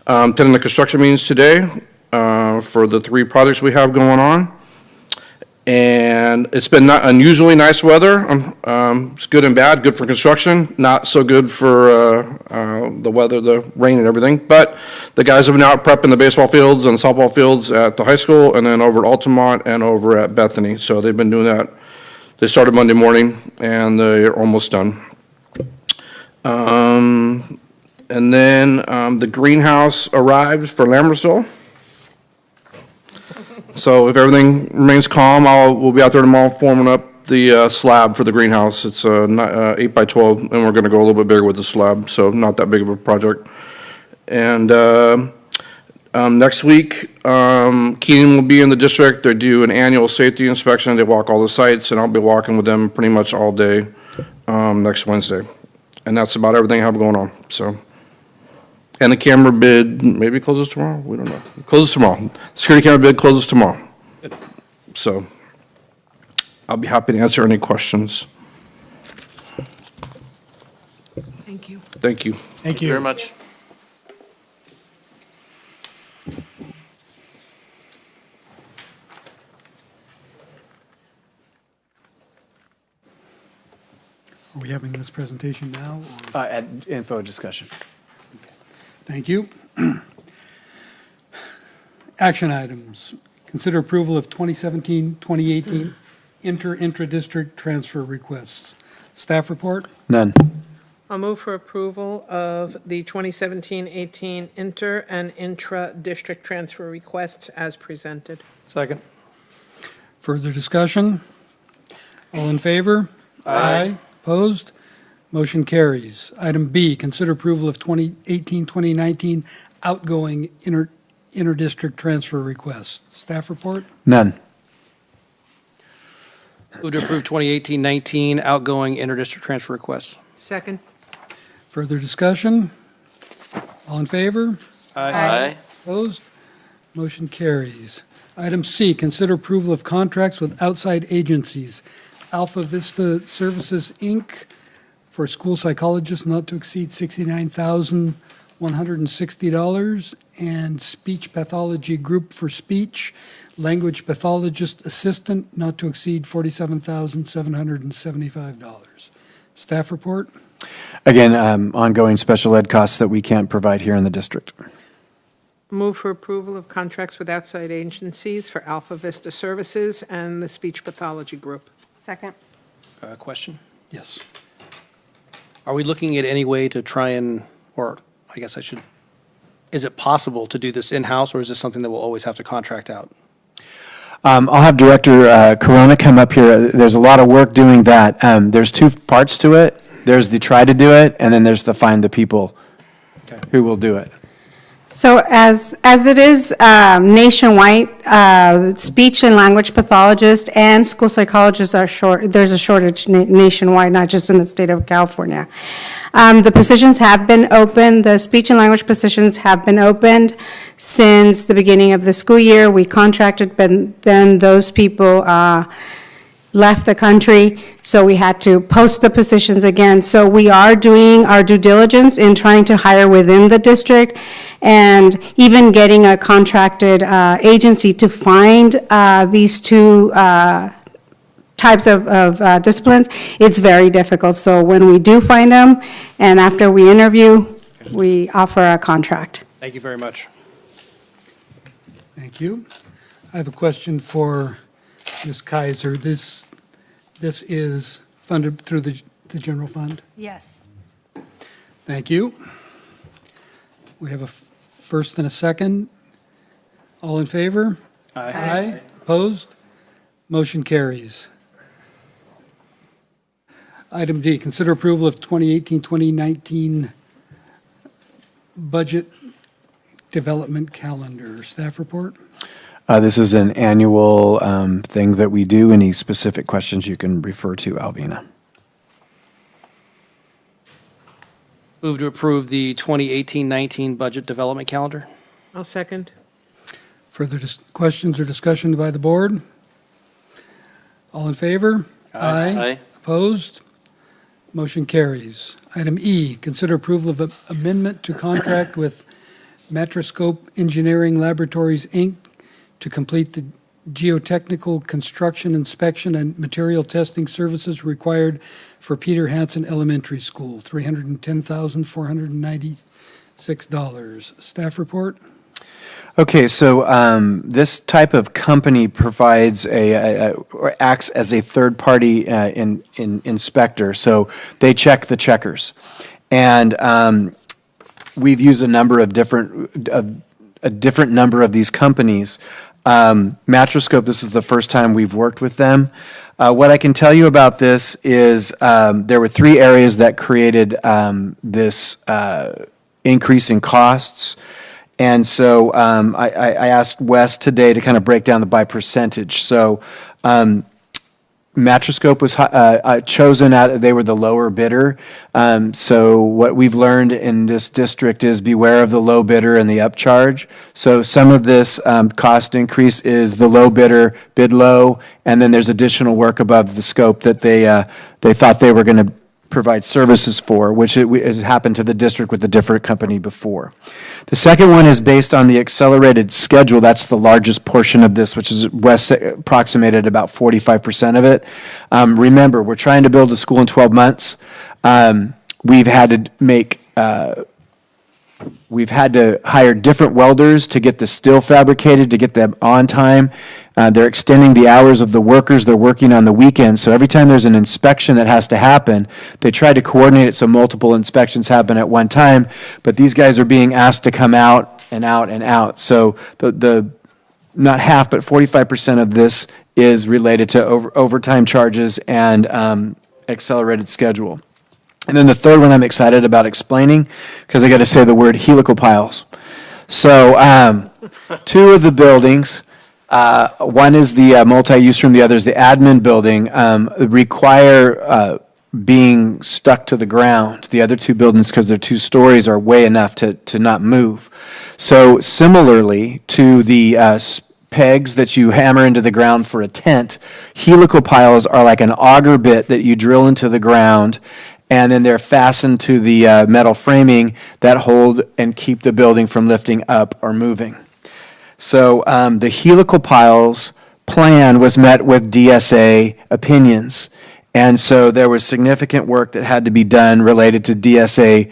Attending the construction meetings today for the 3 projects we have going on. And it's been not unusually nice weather. It's good and bad. Good for construction, not so good for the weather, the rain and everything. But the guys have been out prepping the baseball fields and softball fields at the high school, and then over at Altamont and over at Bethany. So they've been doing that. They started Monday morning, and they're almost done. And then the greenhouse arrived for Lammersville. So if everything remains calm, we'll be out there tomorrow forming up the slab for the greenhouse. It's 8 by 12, and we're going to go a little bit bigger with the slab, so not that big of a project. And next week, Keenan will be in the district. They do an annual safety inspection. They walk all the sites, and I'll be walking with them pretty much all day next Wednesday. And that's about everything I have going on. So. And the camera bid maybe closes tomorrow? We don't know. It closes tomorrow. Security camera bid closes tomorrow. So I'll be happy to answer any questions. Thank you. Thank you. Thank you. Very much. Are we having this presentation now? Or? At info discussion. Thank you. Action items. Consider approval of 2017-2018 intra-district transfer requests. Staff report? None. I'll move for approval of the 2017-18 inter and intra-district transfer requests as presented. Second. Further discussion? All in favor? Aye. Opposed? Motion carries. Item B, consider approval of 2018-2019 outgoing inter-district transfer requests. Staff report? None. Move to approve 2018-19 outgoing interdistrict transfer requests. Second. Further discussion? All in favor? Aye. Opposed? Motion carries. Item C, consider approval of contracts with outside agencies. Alpha Vista Services, Inc., for school psychologists not to exceed $69,160, and Speech Pathology Group for Speech, Language Pathologist Assistant not to exceed $47,775. Staff report? Again, ongoing special ed costs that we can't provide here in the district. Move for approval of contracts with outside agencies for Alpha Vista Services and the Speech Pathology Group. Second. Question? Yes. Are we looking at any way to try and, or I guess I should, is it possible to do this in-house, or is this something that we'll always have to contract out? I'll have Director Corona come up here. There's a lot of work doing that. There's two parts to it. There's the try to do it, and then there's the find the people who will do it. So as it is nationwide, speech and language pathologists and school psychologists are short. There's a shortage nationwide, not just in the state of California. The positions have been open. The speech and language positions have been opened since the beginning of the school year. We contracted, but then those people left the country, so we had to post the positions again. So we are doing our due diligence in trying to hire within the district, and even getting a contracted agency to find these two types of disciplines. It's very difficult. So when we do find them, and after we interview, we offer a contract. Thank you very much. Thank you. I have a question for Ms. Kaiser. This is funded through the general fund? Yes. Thank you. We have a first and a second. All in favor? Aye. Opposed? Motion carries. Item D, consider approval of 2018-2019 budget development calendar. Staff report? This is an annual thing that we do. Any specific questions you can refer to Alvina. Move to approve the 2018-19 budget development calendar. I'll second. Further questions or discussion by the board? All in favor? Aye. Opposed? Motion carries. Item E, consider approval of amendment to contract with Matroscope Engineering Laboratories, Inc. to complete the geotechnical construction inspection and material testing services required for Peter Hansen Elementary School, $310,496. Staff report? Okay, so this type of company provides or acts as a third-party inspector. So they check the checkers, and we've used a number of a different number of these companies. Matroscope, this is the first time we've worked with them. What I can tell you about this is there were three areas that created this increase in costs. And so I asked Wes today to kind of break down by percentage. So Matroscope was chosen they were the lower bidder. So what we've learned in this district is beware of the low bidder and the upcharge. So some of this cost increase is the low bidder bid low, and then there's additional work above the scope that they thought they were going to provide services for, which has happened to the district with a different company before. The second one is based on the accelerated schedule. That's the largest portion of this, which is West approximated about 45% of it. Remember, we're trying to build a school in 12 months. We've had to make We've had to hire different welders to get the steel fabricated, to get them on time. They're extending the hours of the workers. They're working on the weekends. So every time there's an inspection that has to happen, they try to coordinate it so multiple inspections happen at one time. But these guys are being asked to come out and out and out. So the not half, but 45% of this is related to overtime charges and accelerated schedule. And then the third one I'm excited about explaining, because I got to say the word helical piles. So two of the buildings, one is the multi-use room, the other is the admin building, require being stuck to the ground. The other two buildings, because they're 2 stories, are way enough to not move. So similarly to the pegs that you hammer into the ground for a tent, helical piles are like an auger bit that you drill into the ground, and then they're fastened to the metal framing that hold and keep the building from lifting up or moving. So the helical piles plan was met with DSA opinions. And so there was significant work that had to be done related to DSA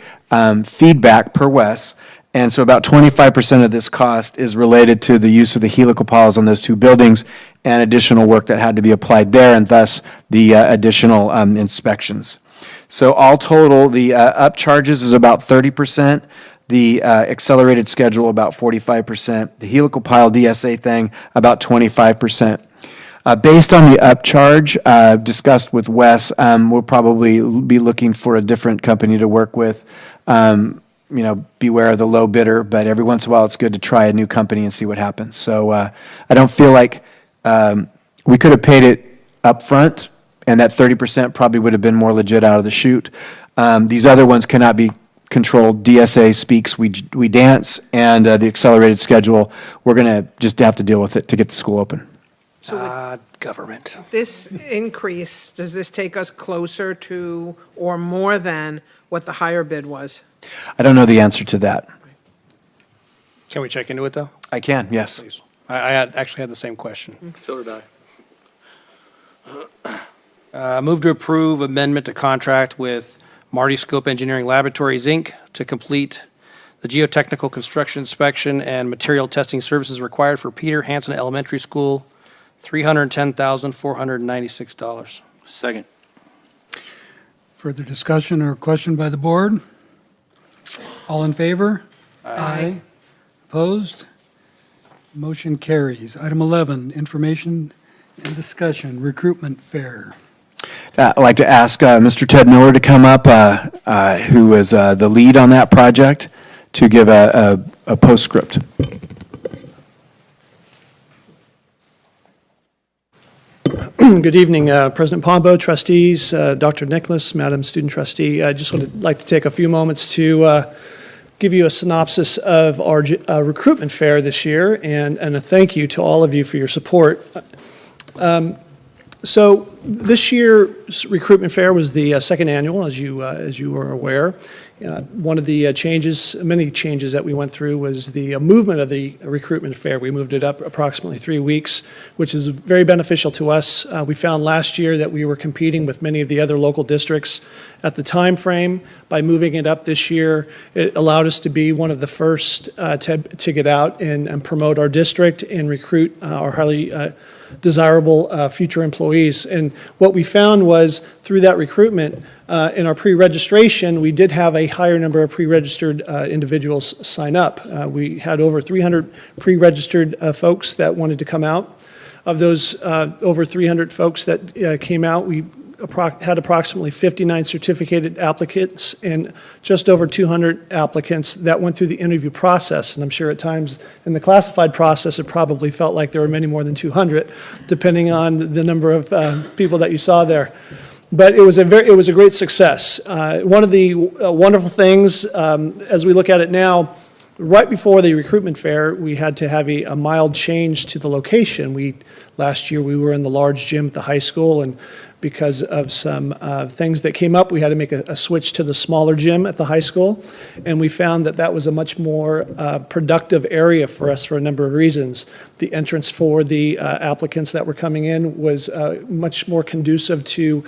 feedback per Wes. And so about 25% of this cost is related to the use of the helical piles on those 2 buildings and additional work that had to be applied there, and thus the additional inspections. So all total, the up charges is about 30%, the accelerated schedule about 45%, the helical pile DSA thing about 25%. Based on the upcharge discussed with Wes, we'll probably be looking for a different company to work with. Beware of the low bidder, but every once in a while it's good to try a new company and see what happens. So I don't feel like we could have paid it up front, and that 30% probably would have been more legit out of the chute. These other ones cannot be controlled. DSA speaks, we dance, and the accelerated schedule, we're going to just have to deal with it to get the school open. Government. This increase, does this take us closer to or more than what the higher bid was? I don't know the answer to that. Can we check into it, though? I can, yes. Please. I actually had the same question. So did Move to approve amendment to contract with Marty Scope Engineering Laboratories, Inc. to complete the geotechnical construction inspection and material testing services required for Peter Hansen Elementary School, $310,496. Second. Further discussion or question by the board? All in favor? Aye. Opposed? Motion carries. Item 11, information and discussion, recruitment fair. I'd like to ask Mr. Ted Miller to come up, who is the lead on that project, to give a postscript. Good evening, President Pombo, trustees, Dr. Nicholas, Madam Student Trustee. I just would like to take a few moments to give you a synopsis of our recruitment fair this year and a thank you to all of you for your support. So this year's recruitment fair was the second annual, as you are aware. One of the many changes that we went through was the movement of the recruitment fair. We moved it up approximately 3 weeks, which is very beneficial to us. We found last year that we were competing with many of the other local districts at the time frame. By moving it up this year, it allowed us to be one of the first to get out and promote our district and recruit our highly desirable future employees. And what we found was through that recruitment, in our pre-registration, we did have a higher number of pre-registered individuals sign up. We had over 300 pre-registered folks that wanted to come out. Of those over 300 folks that came out, we had approximately 59 certificated applicants and just over 200 applicants that went through the interview process. And I'm sure at times in the classified process, it probably felt like there were many more than 200, depending on the number of people that you saw there. But it was a great success. One of the wonderful things, as we look at it now, right before the recruitment fair, we had to have a mild change to the location. Last year, we were in the large gym at the high school, and because of some things that came up, we had to make a switch to the smaller gym at the high school. And we found that that was a much more productive area for us for a number of reasons. The entrance for the applicants that were coming in was much more conducive to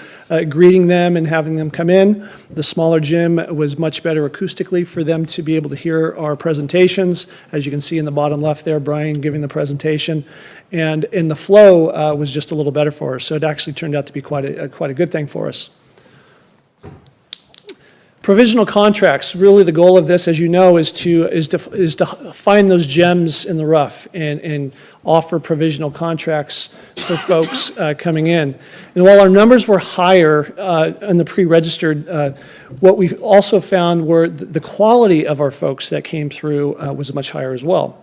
greeting them and having them come in. The smaller gym was much better acoustically for them to be able to hear our presentations. As you can see in the bottom left there, Brian giving the presentation. And in the flow was just a little better for us. So it actually turned out to be quite a good thing for us. Provisional contracts, really the goal of this, as you know, is to find those gems in the rough and offer provisional contracts for folks coming in. And while our numbers were higher in the pre-registered, what we also found were the quality of our folks that came through was much higher as well.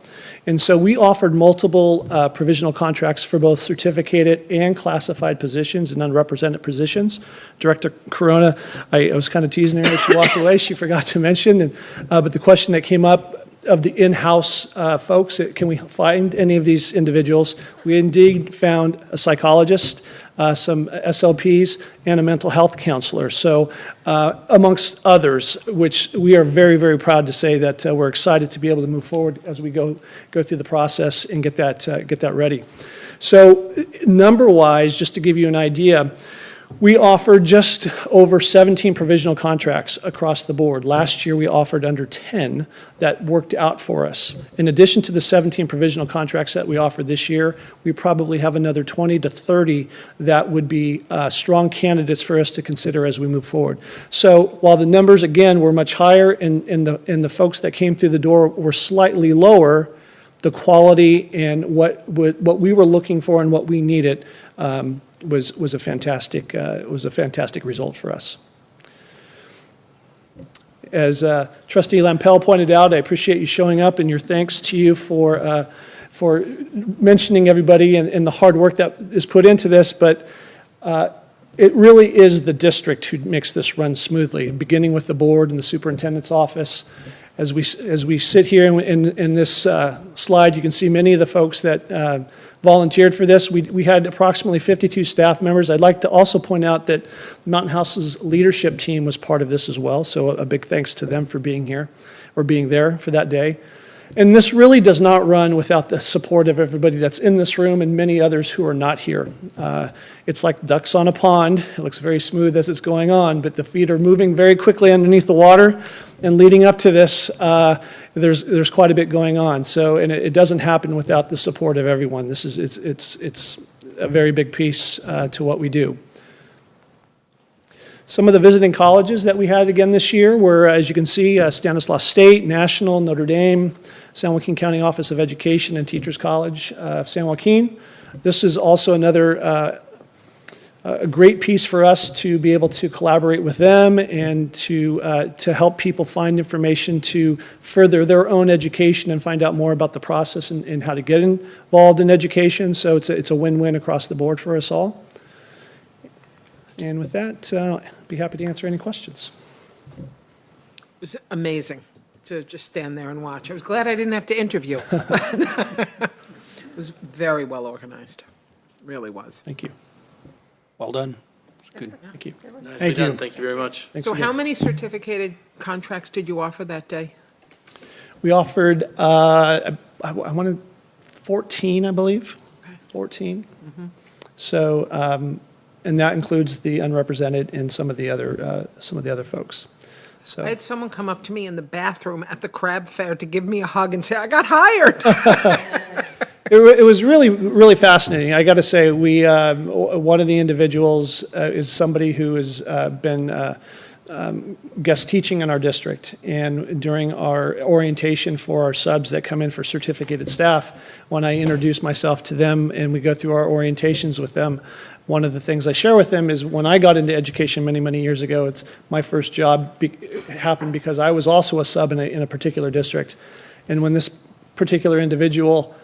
And so we offered multiple provisional contracts for both certificated and classified positions and unrepresented positions. Director Corona, I was kind of teasing her as she walked away. She forgot to mention, but the question that came up of the in-house folks, can we find any of these individuals? We indeed found a psychologist, some SLPs, and a mental health counselor. So amongst others, which we are very, very proud to say that we're excited to be able to move forward as we go through the process and get that ready. So number-wise, just to give you an idea, we offered just over 17 provisional contracts across the board. Last year, we offered under 10 that worked out for us. In addition to the 17 provisional contracts that we offered this year, we probably have another 20 to 30 that would be strong candidates for us to consider as we move forward. So while the numbers, again, were much higher and the folks that came through the door were slightly lower, the quality and what we were looking for and what we needed was a fantastic result for us. As Trustee Lampel pointed out, I appreciate you showing up, and your thanks to you for mentioning everybody and the hard work that is put into this. But it really is the district who makes this run smoothly, beginning with the board and the superintendent's office. As we sit here in this slide, you can see many of the folks that volunteered for this. We had approximately 52 staff members. I'd like to also point out that Mountain House's leadership team was part of this as well, so a big thanks to them for being here, or being there for that day. And this really does not run without the support of everybody that's in this room and many others who are not here. It's like ducks on a pond. It looks very smooth as it's going on, but the feet are moving very quickly underneath the water. And leading up to this, there's quite a bit going on. So, and it doesn't happen without the support of everyone. It's a very big piece to what we do. Some of the visiting colleges that we had again this year were, as you can see, Stanislaus State, National, Notre Dame, San Joaquin County Office of Education and Teachers College of San Joaquin. This is also another a great piece for us to be able to collaborate with them and to help people find information to further their own education and find out more about the process and how to get involved in education. So it's a win-win across the board for us all. And with that, I'd be happy to answer any questions. It was amazing to just stand there and watch. I was glad I didn't have to interview. It was very well organized, really was. Thank you. Well done. Good. Thank you. Nicely done. Thank you very much. Thanks So again. how many certificated contracts did you offer that day? We offered, I wanted 14, I believe. 14. So, and that includes the unrepresented and some of the other folks. So I had someone come up to me in the bathroom at the crab fair to give me a hug and say, I got hired. it was really, really fascinating. I got to say, one of the individuals is somebody who has been guest teaching in our district. And during our orientation for our subs that come in for certificated staff, when I introduce myself to them and we go through our orientations with them, one of the things I share with them is when I got into education many, many years ago, it's my first job happened because I was also a sub in a particular district. And when this particular individual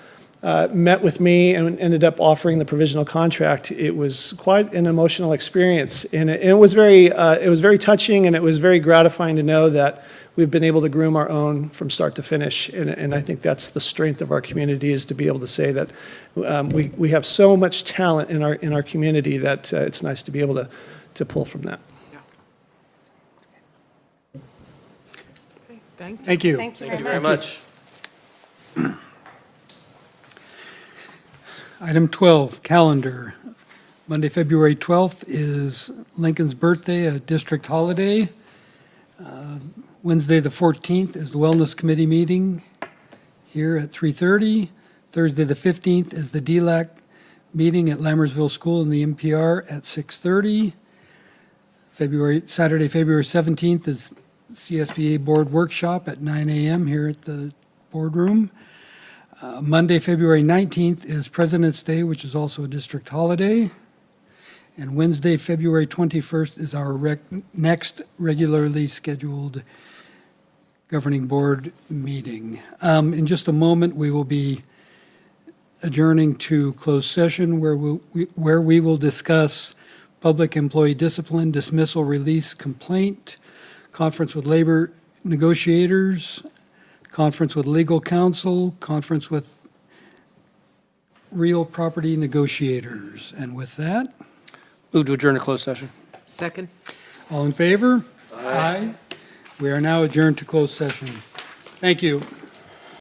met with me and ended up offering the provisional contract. It was quite an emotional experience, and it was very touching, and it was very gratifying to know that we've been able to groom our own from start to finish. And I think that's the strength of our community, is to be able to say that we have so much talent in our community that it's nice to be able to pull from that. Thank you. Thank you Thank you very much. Item 12, calendar. Monday, February 12th is Lincoln's birthday, a district holiday. Wednesday, the 14th, is the Wellness Committee meeting here at 3:30. Thursday, the 15th, is the DLAC meeting at Lammersville School in the MPR at 6:30. Saturday, February 17th, is CSBA Board Workshop at 9 a.m. here at the boardroom. Monday, February 19th, is President's Day, which is also a district holiday. And Wednesday, February 21st, is our next regularly scheduled governing board meeting. In just a moment, we will be adjourning to closed session where we will discuss public employee discipline, dismissal, release, complaint, conference with labor negotiators, conference with legal counsel, conference with real property negotiators. And with that, Move to adjourn to closed session. Second. all in favor? Aye. We are now adjourned to closed session. Thank you.